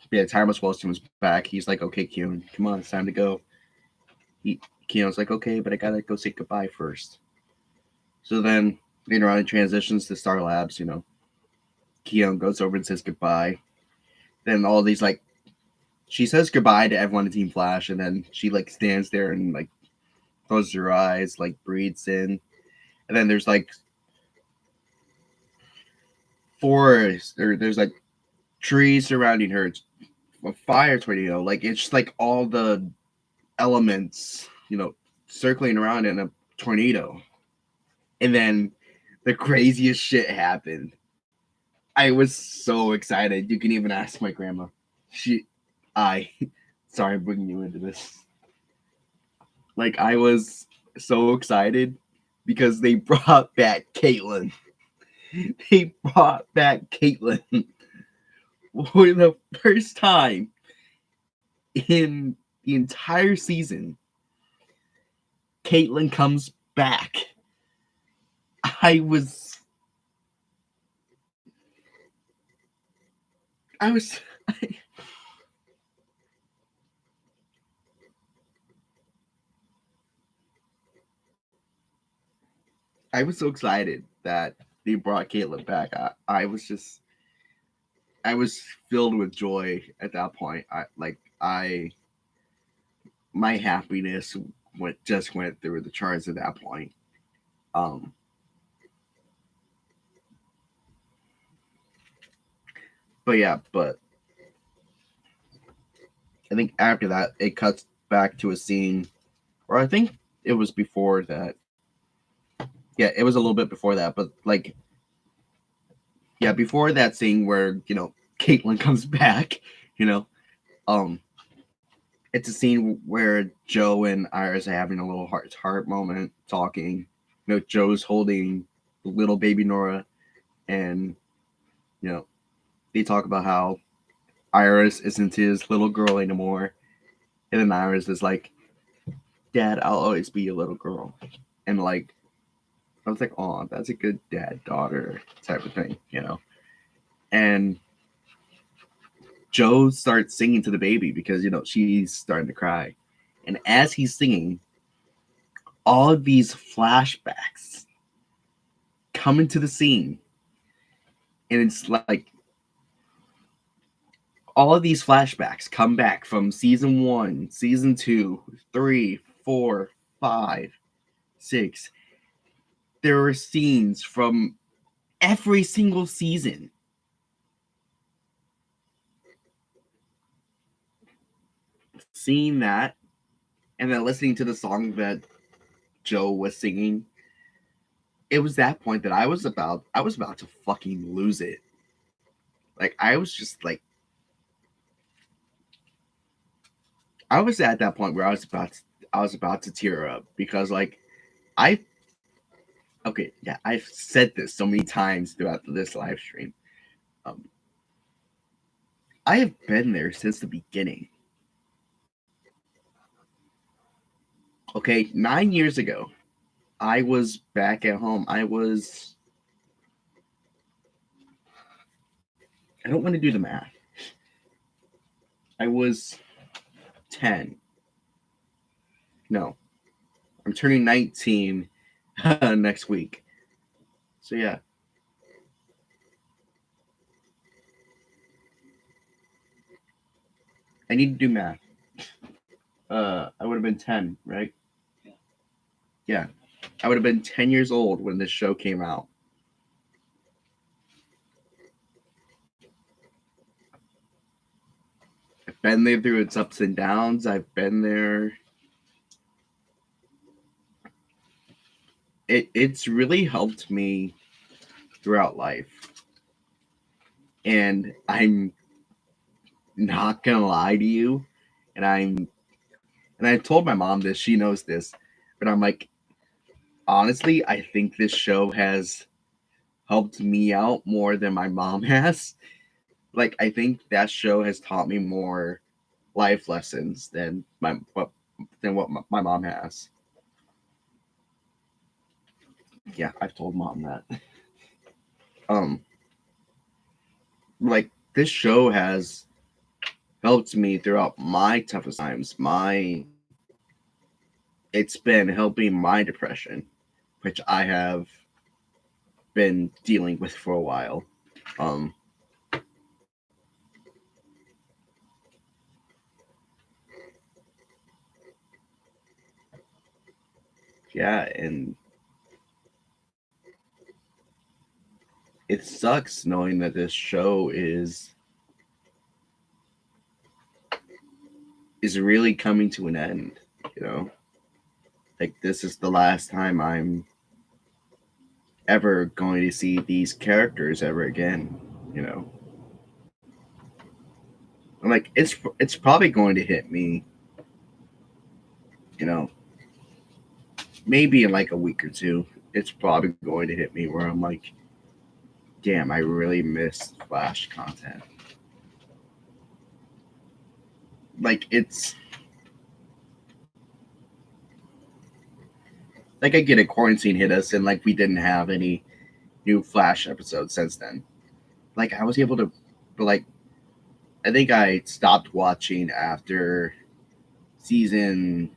Yeah, Timeless Wells comes back. He's like, okay, Kyun, come on, it's time to go. Kyun's like, okay, but I gotta go say goodbye first. So then later on, it transitions to Star Labs. Kyun goes over and says goodbye. Then all these like, she says goodbye to everyone in Team Flash, and then she like stands there and like closes her eyes, like breathes in, and then there's like forest, there's like trees surrounding her. It's a fire tornado. Like it's just like all the elements, circling around in a tornado. And then the craziest shit happened. I was so excited. You can even ask my grandma. Sorry, I'm bringing you into this. Like, I was so excited because they brought back Caitlin. They brought back Caitlin for the first time in the entire season. Caitlin comes back. I was I was so excited that they brought Caitlin back. I was filled with joy at that point. My happiness just went through the charts at that point. Um, but I think after that it cuts back to a scene, or I think it was before that. Yeah, it was a little bit before that, but like, yeah, before that scene where Caitlin comes back, it's a scene where Joe and Iris are having a little heart to heart moment, talking. Joe's holding little baby Nora, and they talk about how Iris isn't his little girl anymore, and then Iris is like, "Dad, I'll always be your little girl," and like, I was like, "Oh, that's a good dad-daughter type of thing," and Joe starts singing to the baby because she's starting to cry, and as he's singing, all of these flashbacks come into the scene, and it's like all of these flashbacks come back from season 1, season 2, 3, 4, 5, 6. there were scenes from every single season. Seeing that, and then listening to the song that Joe was singing, it was that point that I was about to fucking lose it. Like I was just like, I was at that point where I was about to tear up because like I okay, yeah, I've said this so many times throughout this live stream. Um, I have been there since the beginning. Okay, 9 years ago, I was back at home. I don't want to do the math. I was 10. No, I'm turning 19 next week. So yeah. I need to do math. I would have been 10, right? Yeah. I would have been 10 years old when this show came out. I've been there through its ups and downs. I've been there. It's really helped me throughout life. And I'm not gonna lie to you. And I told my mom this, she knows this, but I'm like, honestly, I think this show has helped me out more than my mom has. Like I think that show has taught me more life lessons than what my mom has. Yeah, I've told mom that. Um, like this show has helped me throughout my toughest times. It's been helping my depression, which I have been dealing with for a while. Um, yeah, and it sucks knowing that this show is really coming to an end. You know, like this is the last time I'm ever going to see these characters ever again. You know, I'm like it's probably going to hit me. You know, maybe in like a week or two, it's probably going to hit me where I'm like, damn, I really missed Flash content. Like it's like I get it, quarantine hit us, and like we didn't have any new Flash episodes since then. Like I was able to, but like I think I stopped watching after season.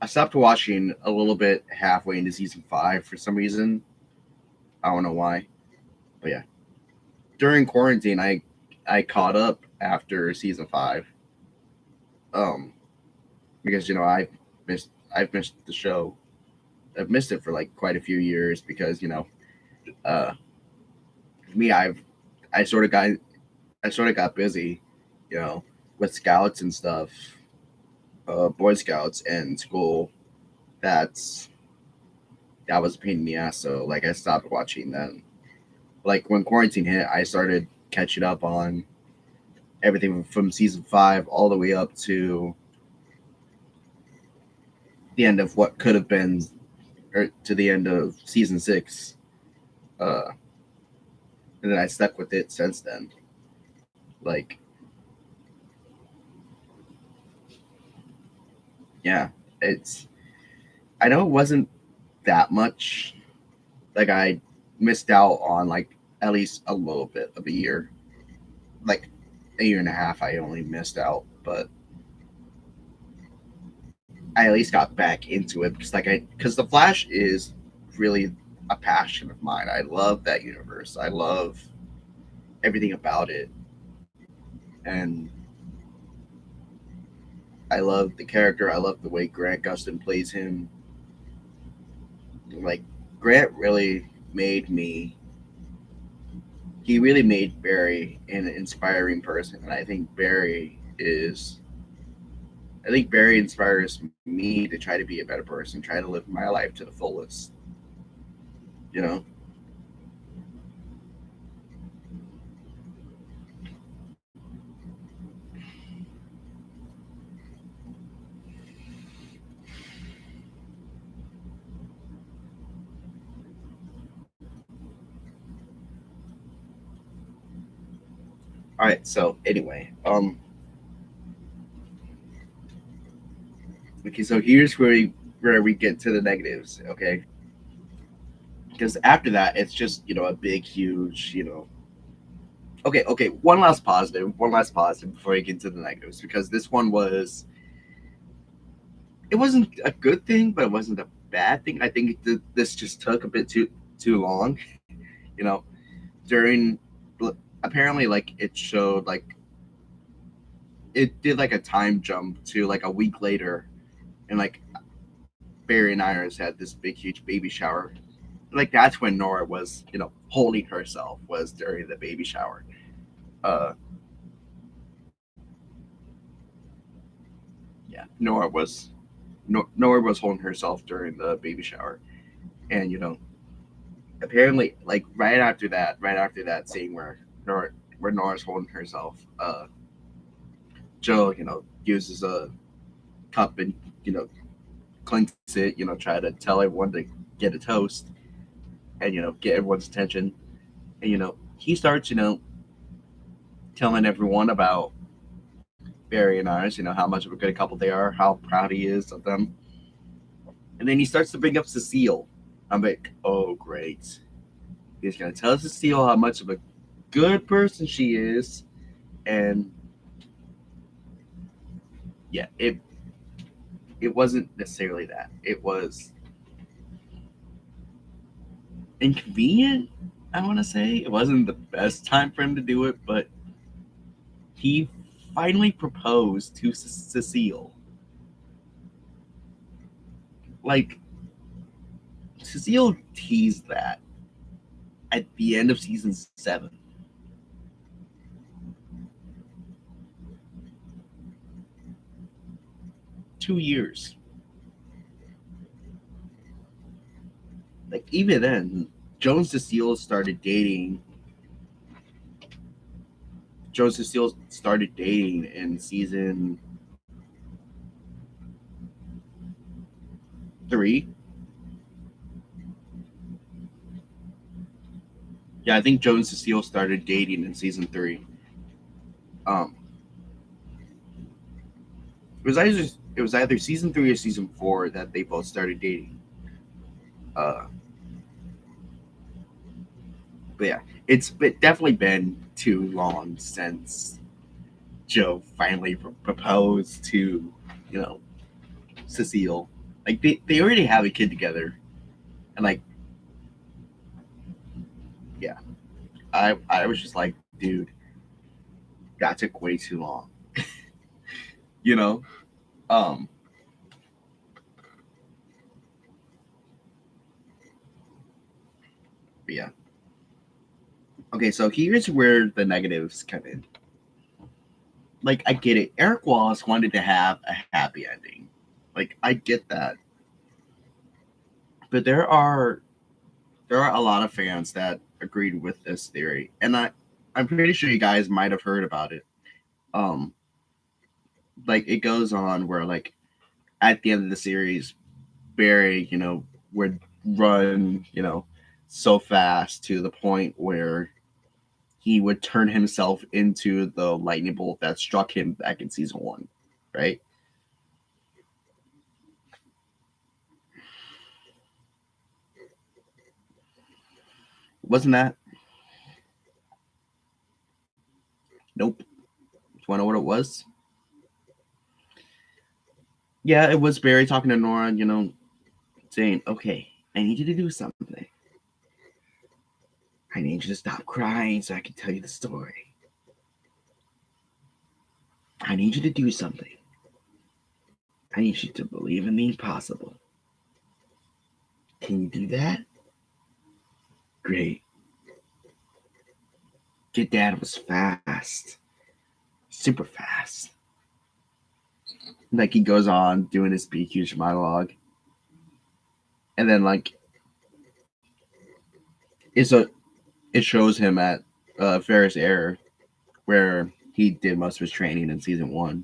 I stopped watching a little bit halfway into season 5 for some reason. I don't know why, but yeah. During quarantine, I caught up after season 5. Um, because I've missed the show. I've missed it for like quite a few years because uh, me I sort of got I sort of got busy, you know, with scouts and stuff, Boy Scouts and school. That's that was a pain in the ass. So like I stopped watching then. Like when quarantine hit, I started catching up on everything from season 5 all the way up to the end of what could have been, or to the end of season 6. Uh, and then I stuck with it since then. Like, yeah, it's. I know it wasn't that much. Like I missed out on like at least a little bit of a year, like a year and a half. I only missed out, but I at least got back into it because the Flash is really a passion of mine. I love that universe. I love everything about it, and I love the character. I love the way Grant Gustin plays him. Like Grant really made me. He really made Barry an inspiring person, and I think Barry inspires me to try to be a better person, try to live my life to the fullest. You know. All right. So anyway, okay. So here's where we get to the negatives. Okay, because after that, it's just a big, huge. Okay, okay. One last positive before we get into the negatives, because this one was it wasn't a good thing, but it wasn't a bad thing. I think this just took a bit too long. You know, during apparently like it showed like it did like a time jump to like a week later, and like Barry and Iris had this big huge baby shower. Like that's when Nora was holding herself, was during the baby shower. Uh, yeah, Nora was holding herself during the baby shower, and apparently like right after that scene where Nora's holding herself, Joe uses a cup and clinks it, try to tell everyone to get a toast, and get everyone's attention, and he starts telling everyone about Barry and Iris, how much of a good couple they are, how proud he is of them. And then he starts to bring up Cecile. I'm like, oh, great. He's going to tell Cecile how much of a good person she is. And yeah, it wasn't necessarily that. It was inconvenient, I want to say. It wasn't the best time for him to do it, but he finally proposed to Cecile. Like, Cecile teased that at the end of season 7. 2 years. Like even then, Jones Cecile started dating. Jones Cecile started dating in season 3. Yeah, I think Jones Cecile started dating in season 3. Um, it was either season 3 or season 4 that they both started dating. Uh, but yeah, definitely been too long since Joe finally proposed to you know Cecile. Like they already have a kid together, and like yeah, I was just like, dude, that took way too long. you know, um, but yeah. Okay, so here's where the negatives come in. Like I get it. Eric Wallace wanted to have a happy ending. Like I get that, but there are a lot of fans that agreed with this theory, and I'm pretty sure you guys might have heard about it. Um, like it goes on where like at the end of the series, Barry, would run, so fast to the point where he would turn himself into the lightning bolt that struck him back in season 1, right? Wasn't that? Nope. Do you want to know what it was? Yeah, it was Barry talking to Nora, saying, okay, I need you to do something. I need you to stop crying so I can tell you the story. I need you to do something. I need you to believe in the impossible. Can you do that? great. Your dad was fast. Super fast. Like, he goes on doing his big, huge monologue. And then, like, it shows him at Ferris Air, where he did most of his training in season 1.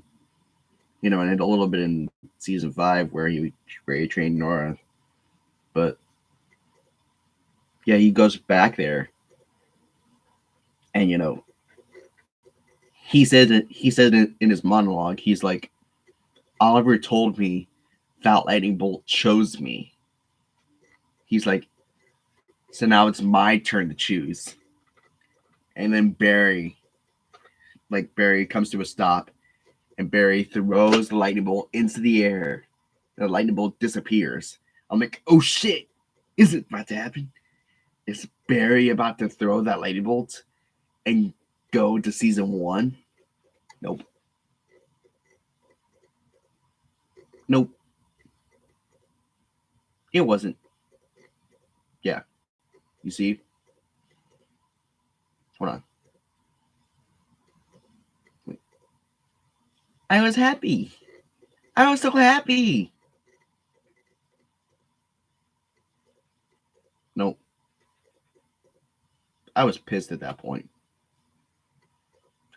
You know, and a little bit in season 5 where he trained Nora. But yeah, he goes back there, and you know, he said in his monologue, he's like, Oliver told me that lightning bolt chose me. He's like, so now it's my turn to choose. And then Barry comes to a stop, and Barry throws the lightning bolt into the air. The lightning bolt disappears. I'm like, oh shit, is it about to happen? Is Barry about to throw that lightning bolt and go to season 1? Nope. Nope. It wasn't. Yeah. You see? Hold on. Wait. I was happy. I was so happy. Nope. I was pissed at that point.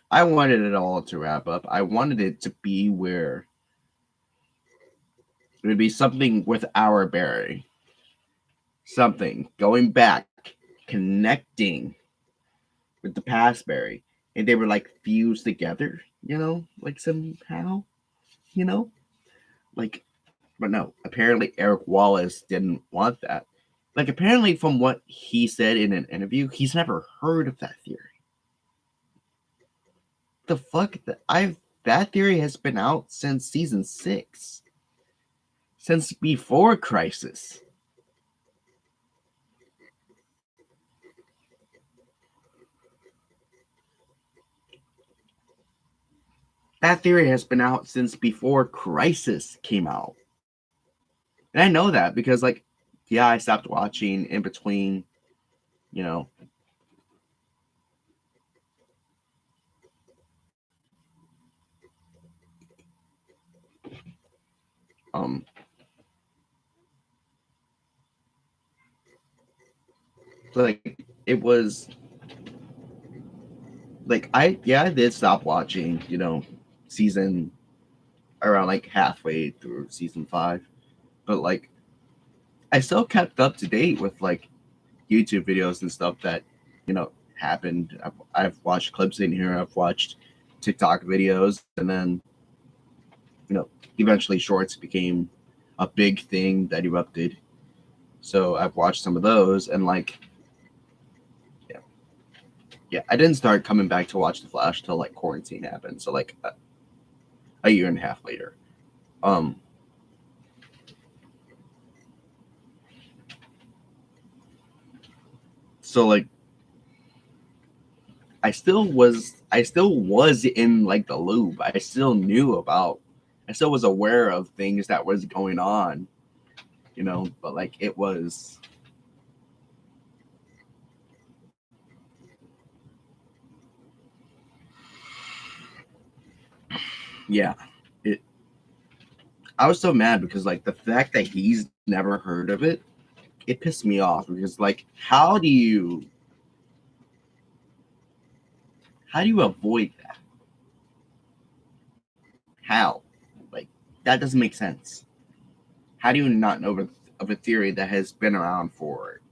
I wanted it all to wrap up. I wanted it to be where it would be something with our Barry. Something going back, connecting with the past Barry. And they were like fused together, you know, like somehow, you know? Like, but no, apparently Eric Wallace didn't want that. Like, apparently, from what he said in an interview, he's never heard of that theory. The fuck? That theory has been out since season 6. Since before Crisis. That theory has been out since before Crisis came out. And I know that because, like, yeah, I stopped watching in between, you know. Like, it was like I did stop watching, you know, season around like halfway through season 5. But like I still kept up to date with like YouTube videos and stuff that, you know, happened. I've watched clips in here, I've watched TikTok videos, and then, you know, eventually shorts became a big thing that erupted. So I've watched some of those, and like, yeah, I didn't start coming back to watch The Flash till like quarantine happened. So like a year and a half later. So like I still was in like the loop. I still was aware of things that was going on, you know, but like it was yeah. I was so mad because like the fact that he's never heard of it, it pissed me off because like how do you avoid that? How? Like that doesn't make sense. How do you not know of a theory that has been around for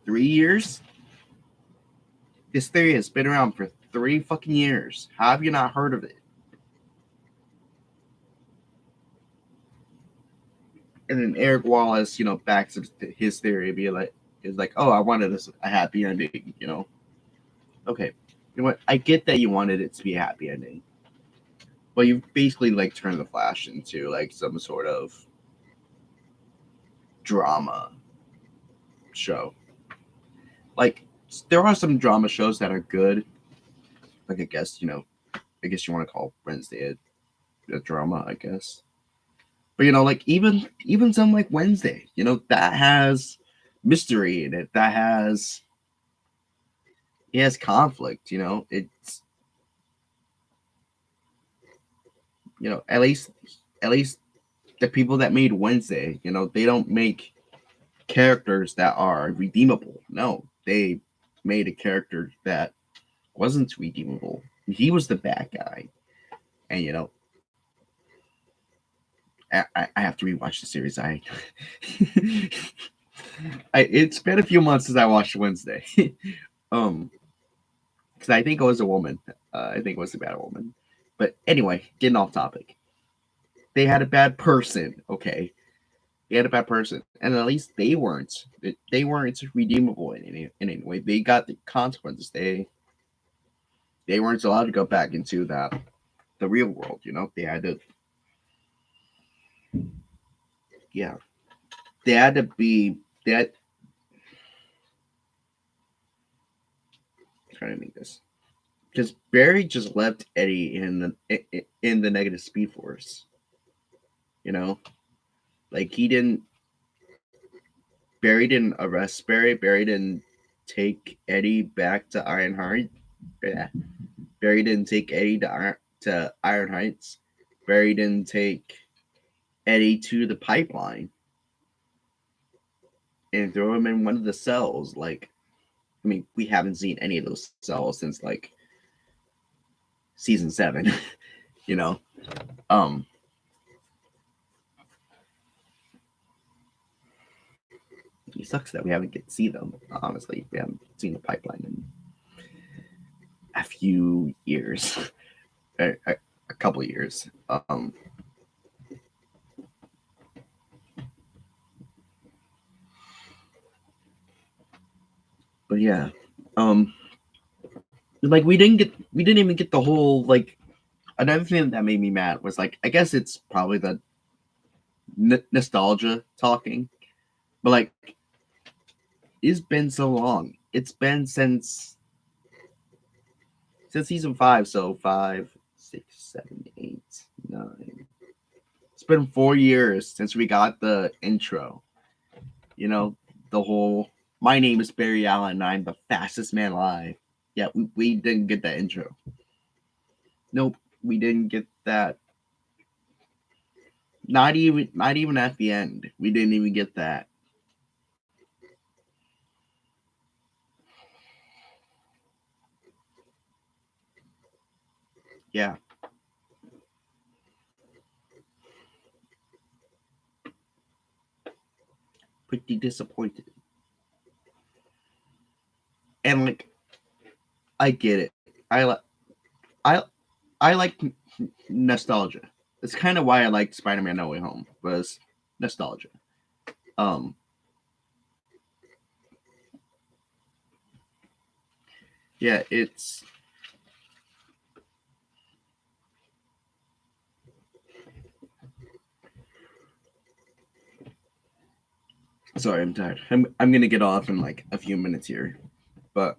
3 years? This theory has been around for 3 fucking years. How have you not heard of it? And then Eric Wallace, you know, backs his theory, is like, oh, I wanted a happy ending, you know. Okay, you know what? I get that you wanted it to be a happy ending, but you basically like turned the Flash into like some sort of drama show. Like there are some drama shows that are good. Like I guess you want to call Wednesday a drama, I guess. But like even some like Wednesday, that has mystery in it. That has conflict. It's at least the people that made Wednesday, they don't make characters that are redeemable. No, they made a character that wasn't redeemable. He was the bad guy, and I have to rewatch the series. It's been a few months since I watched Wednesday. Because I think it was a woman. I think it was about a woman. But anyway, getting off topic. They had a bad person. Okay, they had a bad person, and at least they weren't redeemable in any way. They got the consequences. They weren't allowed to go back into the real world. They had to. Yeah, they had to be that. Trying to make this because Barry just left Eddie in the negative Speed Force. You know, like he didn't. Barry didn't arrest Barry. Barry didn't take Eddie back to Ironheart. Yeah. Barry didn't take Eddie to Iron Heights. Barry didn't take Eddie to the pipeline and throw him in one of the cells. Like, I mean, we haven't seen any of those cells since like season 7. you know, um, it sucks that we haven't get to see them. Honestly, we haven't seen the pipeline in a few years, a couple of years. But yeah, um, like we didn't even get the whole like another thing that made me mad was like I guess it's probably the nostalgia talking, but like it's been so long. It's been since season 5, so 5, 6, 7, 8, 9. It's been 4 years since we got the intro. The whole my name is Barry Allen and I'm the fastest man alive. Yeah, we didn't get that intro. Nope, we didn't get that. Not even at the end. We didn't even get that. Yeah. Pretty disappointed. And like I get it. I I like nostalgia. That's kind of why I liked Spider-Man No Way Home was nostalgia. Um yeah, it's sorry, I'm tired. I'm going to get off in like a few minutes here. But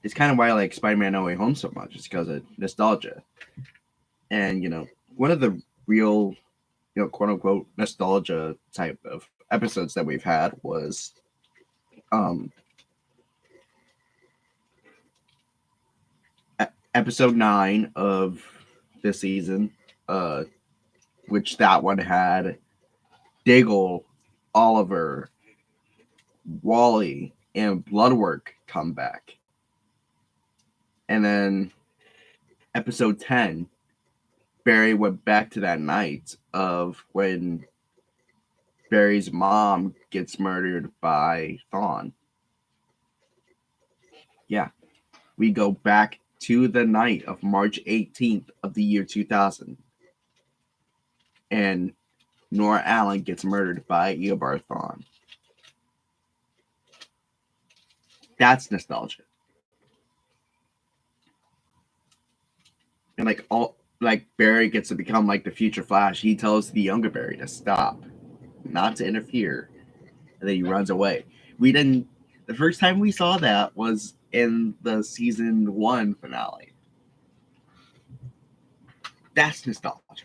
it's kind of why I like Spider-Man No Way Home so much. It's because of nostalgia. And one of the real quote unquote nostalgia type of episodes that we've had was um episode 9 of this season, which that one had Diggle, Oliver, Wally, and Bloodwork come back. And then episode 10, Barry went back to that night of when Barry's mom gets murdered by Thawne. Yeah, we go back to the night of March 18th of the year 2000. And Nora Allen gets murdered by Eobard Thawne. That's nostalgia. And like Barry gets to become like the future Flash. He tells the younger Barry to stop, not to interfere, and then he runs away. We didn't. The first time we saw that was in the season 1 finale. That's nostalgia.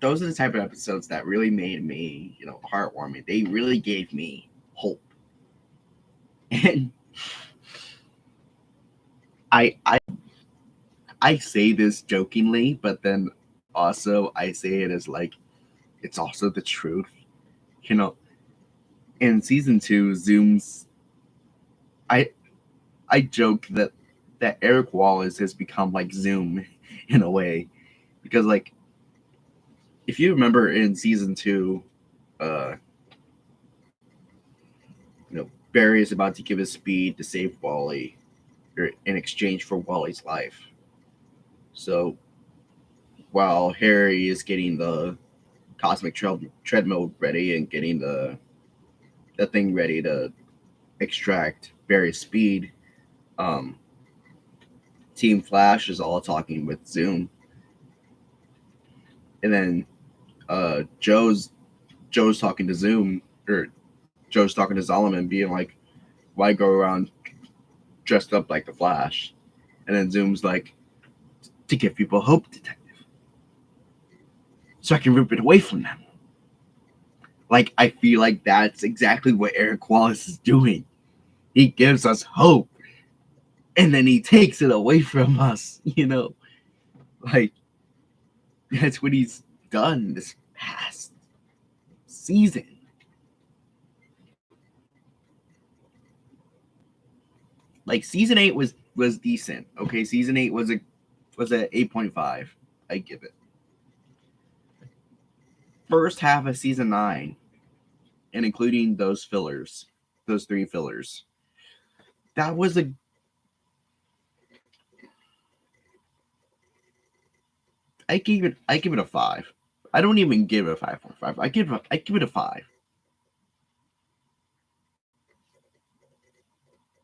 Those are the type of episodes that really made me, heartwarming. They really gave me hope. And I say this jokingly, but then also I say it as like it's also the truth. You know, in season 2, Zoom's I I joke that Eric Wallace has become like Zoom in a way. Because like if you remember in season 2, uh Barry is about to give his speed to save Wally in exchange for Wally's life. So while Harry is getting the cosmic treadmill ready and getting the thing ready to extract Barry's speed, um, Team Flash is all talking with Zoom, and then Joe's talking to Zoom, or Joe's talking to Solomon, being like, "Why go around dressed up like the Flash?" And then Zoom's like, "To give people hope, detective, so I can rip it away from them." Like, I feel like that's exactly what Eric Wallace is doing. He gives us hope, and then he takes it away from us, Like, that's what he's done this past season. Like, season 8 was decent. Okay, season 8 was a 8.5. I give it. First half of season 9, and including those 3 fillers, that was I give it a 5. I don't even give it a 5.5. I give it a 5.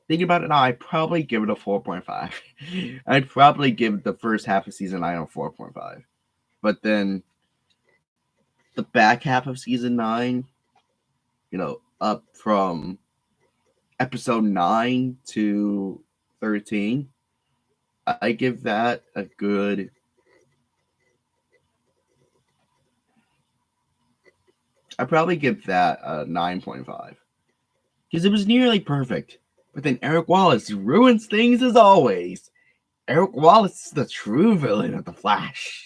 Thinking about it now, I'd probably give it a 4.5. I'd probably give the first half of season 9 a 4.5. But then the back half of season 9, up from episode 9 to 13, I give that a good... I'd probably give that a 9.5. Because it was nearly perfect. But then Eric Wallace ruins things as always. Eric Wallace is the true villain of The Flash.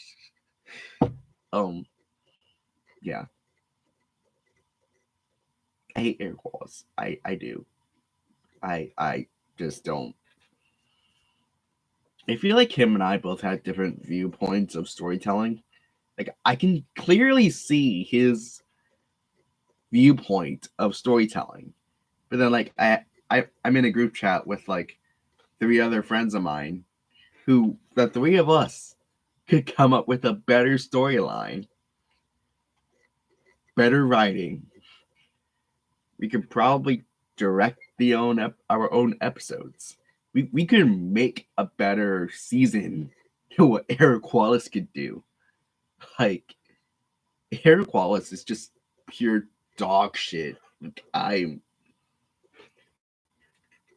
Yeah. I hate Eric Wallace. I do. I just don't. I feel like him and I both had different viewpoints of storytelling. Like, I can clearly see his viewpoint of storytelling. But then, like, I'm in a group chat with, like, 3 other friends of mine who, the 3 of us, could come up with a better storyline, better writing. We could probably direct our own episodes. We could make a better season than what Eric Wallace could do. Like, Eric Wallace is just pure dog shit.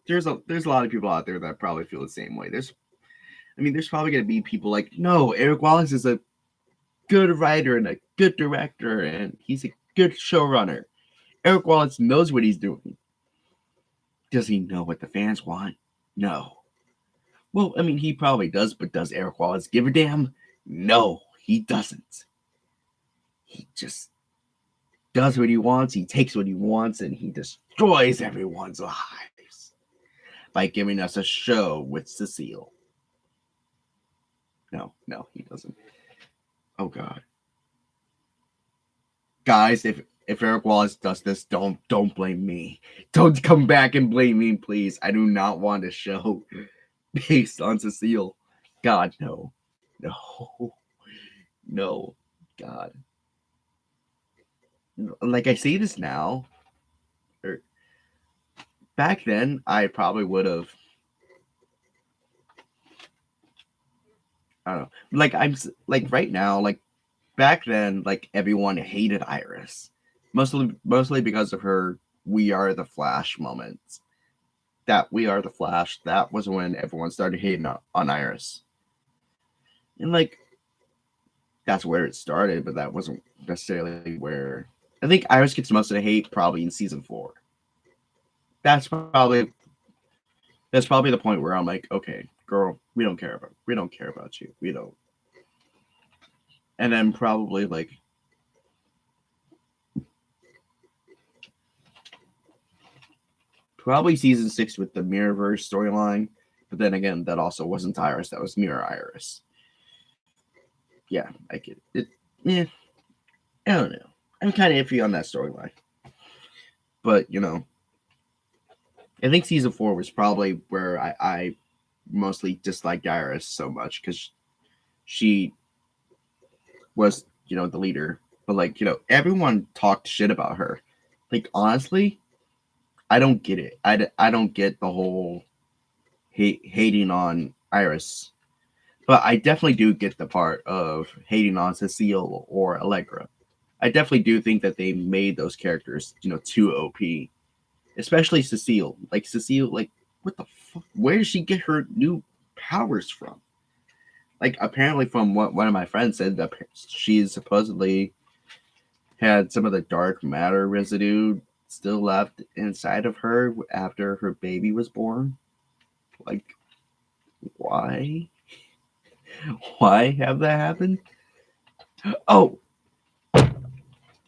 There's a lot of people out there that probably feel the same way. There's probably gonna be people like, no, Eric Wallace is a good writer and a good director, and he's a good showrunner. Eric Wallace knows what he's doing. Does he know what the fans want? No. Well, he probably does, but does Eric Wallace give a damn? No, he doesn't. He just does what he wants, he takes what he wants, and he destroys everyone's lives by giving us a show with Cecile. No, he doesn't. Oh, God. Guys, if Eric Wallace does this, don't blame me. Don't come back and blame me, please. I do not want a show based on Cecile. God, no. No. God. Like, I say this now. Back then, I probably would have... I don't know. Like, right now, like, back then, like, everyone hated Iris. Mostly because of her "We Are the Flash" moments. that We Are the Flash, that was when everyone started hating on Iris. And like that's where it started, but that wasn't necessarily where I think Iris gets most of the hate probably in season 4. That's probably the point where I'm like, okay, girl, we don't care about you. We don't. And then probably like season 6 with the Mirrorverse storyline. But then again, that also wasn't Iris, that was Mirror Iris. Yeah, I get it. Yeah, I don't know. I'm kind of iffy on that storyline. But, I think season 4 was probably where I mostly disliked Iris so much because she was, the leader. But, like, everyone talked shit about her. Like, honestly, I don't get it. I don't get the whole hating on Iris. But I definitely do get the part of hating on Cecile or Allegra. I definitely do think that they made those characters, too OP. Especially Cecile. Like, what the fuck? Where did she get her new powers from? Like, apparently from what one of my friends said, that she supposedly had some of the dark matter residue still left inside of her after her baby was born. Like, why? Why have that happen? Oh,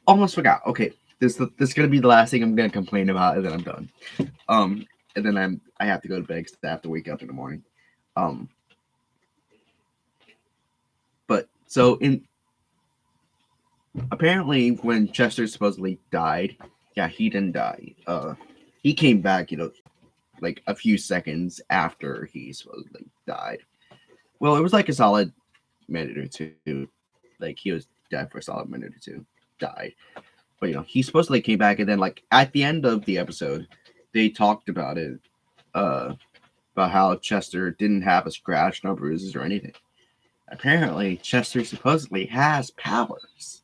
almost forgot. Okay, this is gonna be the last thing I'm gonna complain about, and then I'm done. And then I have to go to bed because I have to wake up in the morning. But so apparently when Chester supposedly died, yeah, he didn't die. He came back, like a few seconds after he supposedly died. Well, it was like a solid minute or two. Like he was dead for a solid minute or two, died. But he supposedly came back, and then like at the end of the episode, they talked about it, about how Chester didn't have a scratch, no bruises or anything. Apparently, Chester supposedly has powers.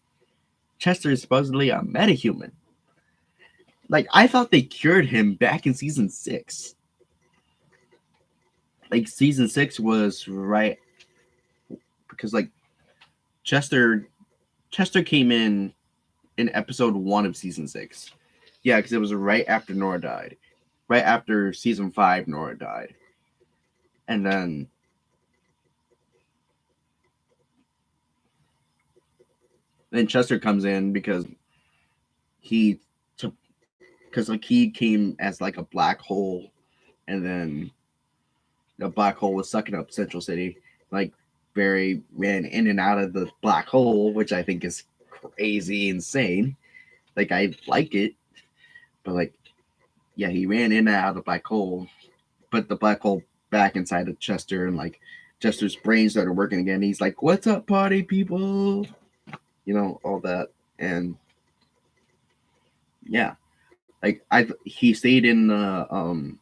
Chester is supposedly a metahuman. Like, I thought they cured him back in season 6. Like, season 6 was right because like Chester came in episode 1 of season 6. Yeah, because it was right after Nora died. Right after season 5, Nora died. And then Chester comes in because he took like he came as like a black hole, and then the black hole was sucking up Central City. Like Barry ran in and out of the black hole, which I think is crazy insane. Like I like it, but like yeah, he ran in and out of the black hole, put the black hole back inside of Chester, and like Chester's brain started working again. He's like, "What's up, party people?" All that, and yeah, like he stayed in the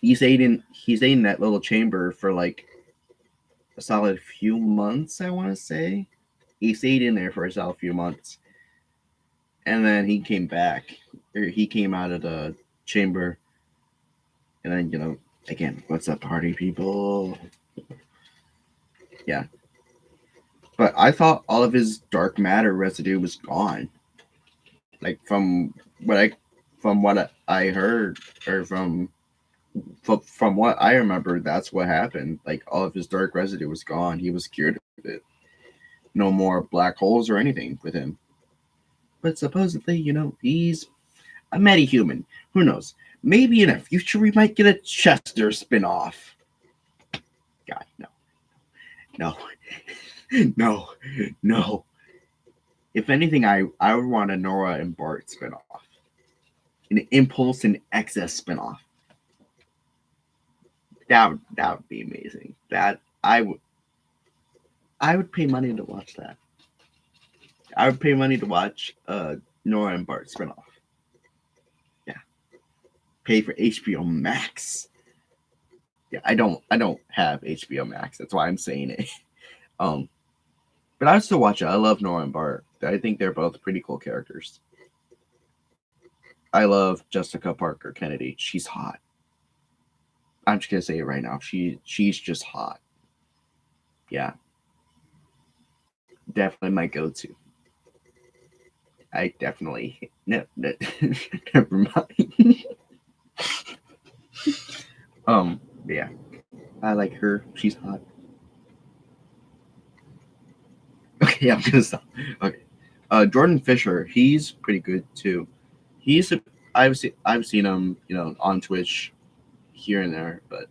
he stayed in that little chamber for like a solid few months, I want to say. He stayed in there for a solid few months, and then he came back, or he came out of the chamber, and then again, what's up, party people? Yeah, but I thought all of his dark matter residue was gone. Like from what I heard, or from what I remember, that's what happened. Like all of his dark residue was gone. He was cured of it. No more black holes or anything with him. But supposedly, he's a metahuman. Who knows? Maybe in the future we might get a Chester spin-off. God, no. No. No. No. If anything, I would want a Nora and Bart spin-off. An Impulse and Excess spin-off. That would be amazing. That I would pay money to watch that. I would pay money to watch Nora and Bart spinoff. Yeah, pay for HBO Max. Yeah, I don't have HBO Max. That's why I'm saying it. But I would still watch it. I love Nora and Bart. I think they're both pretty cool characters. I love Jessica Parker Kennedy. She's hot. I'm just gonna say it right now. She's just hot. Yeah, definitely my go-to. I definitely no, never mind. Yeah, I like her. She's hot. Okay, I'm gonna stop. Okay, Jordan Fisher, he's pretty good too. He's a, I've seen him, on Twitch here and there, but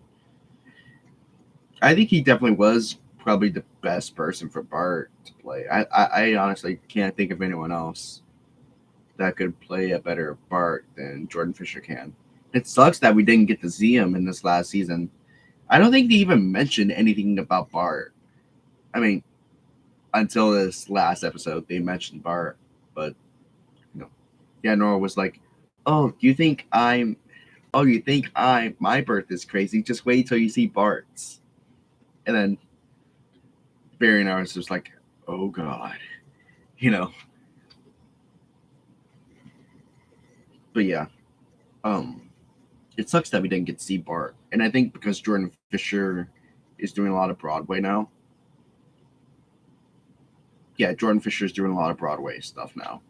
I think he definitely was probably the best person for Bart to play. I honestly can't think of anyone else that could play a better Bart than Jordan Fisher can. It sucks that we didn't get to see him in this last season. I don't think they even mentioned anything about Bart. I mean, until this last episode, they mentioned Bart, but yeah, Nora was like, "Oh, do you think I'm? Oh, you think my birth is crazy? Just wait till you see Bart's." And then Barry and I was just like, "Oh God," you know. But yeah, um, it sucks that we didn't get to see Bart, and I think because Jordan Fisher is doing a lot of Broadway now. Yeah, Jordan Fisher is doing a lot of Broadway stuff now.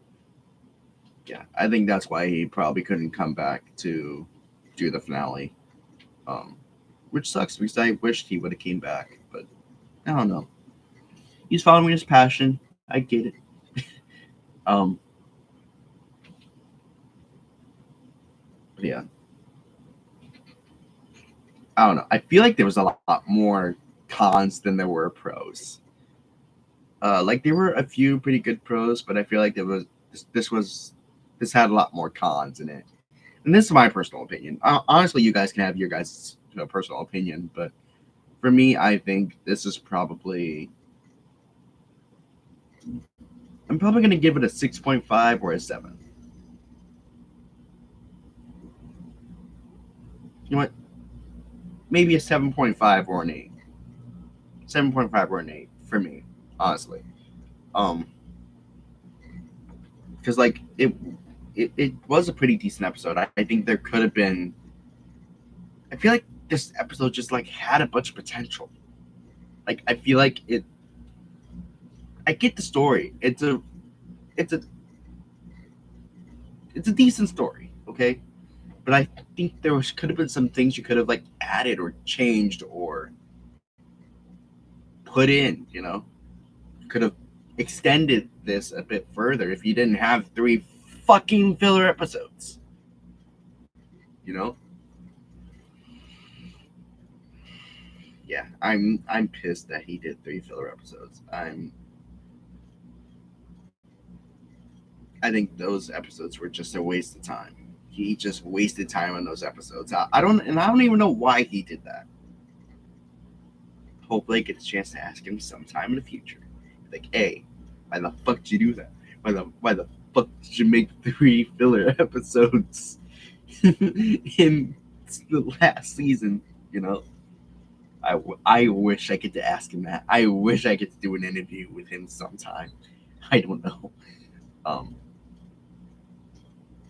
Yeah, I think that's why he probably couldn't come back to do the finale, um, which sucks because I wished he would have came back, but I don't know. He's following his passion. I get it. Um, but yeah, I don't know. I feel like there was a lot more cons than there were pros. Like there were a few pretty good pros, but I feel like there was this had a lot more cons in it. And this is my personal opinion. Honestly, you guys can have your guys' personal opinion, but for me, I think this is probably I'm probably gonna give it a 6.5 or a 7. You know what? Maybe a 7.5 or an 8. 7.5 or an 8 for me, honestly. Um, because like it was a pretty decent episode. I think there could have been. I feel like this episode just like had a bunch of potential. Like I feel like it. I get the story. It's a it's a decent story. Okay, but I think could have been some things you could have like added or changed or put in. Could have extended this a bit further if you didn't have 3 fucking filler episodes. You know? Yeah, I'm pissed that he did 3 filler episodes. I think those episodes were just a waste of time. He just wasted time on those episodes. I don't even know why he did that. Hopefully I get a chance to ask him sometime in the future. Like, hey, why the fuck did you do that? Why the fuck did you make 3 filler episodes in the last season? I wish I could ask him that. I wish I could do an interview with him sometime. I don't know. But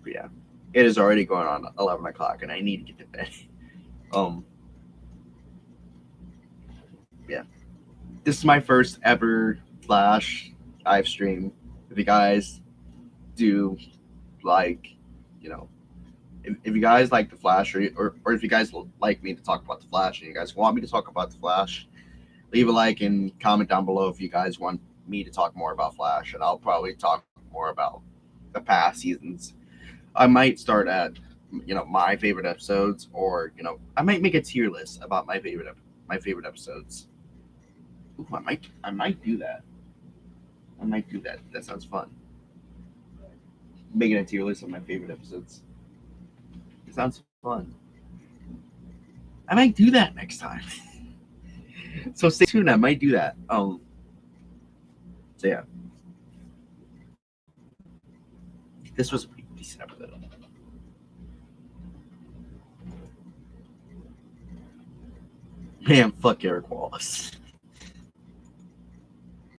yeah, it is already going on 11 o'clock, and I need to get to bed. Yeah, this is my first ever Flash live stream. If you guys do like, if you guys like the Flash, or if you guys like me to talk about the Flash, and you guys want me to talk about the Flash, leave a like and comment down below if you guys want me to talk more about Flash, and I'll probably talk more about the past seasons. I might start at my favorite episodes, or I might make a tier list about my favorite episodes. Ooh, I might do that. I might do that. That sounds fun. Making a tier list of my favorite episodes. It sounds fun. I might do that next time. So stay tuned. I might do that. So yeah, this was a pretty decent episode. Man, fuck Eric Wallace.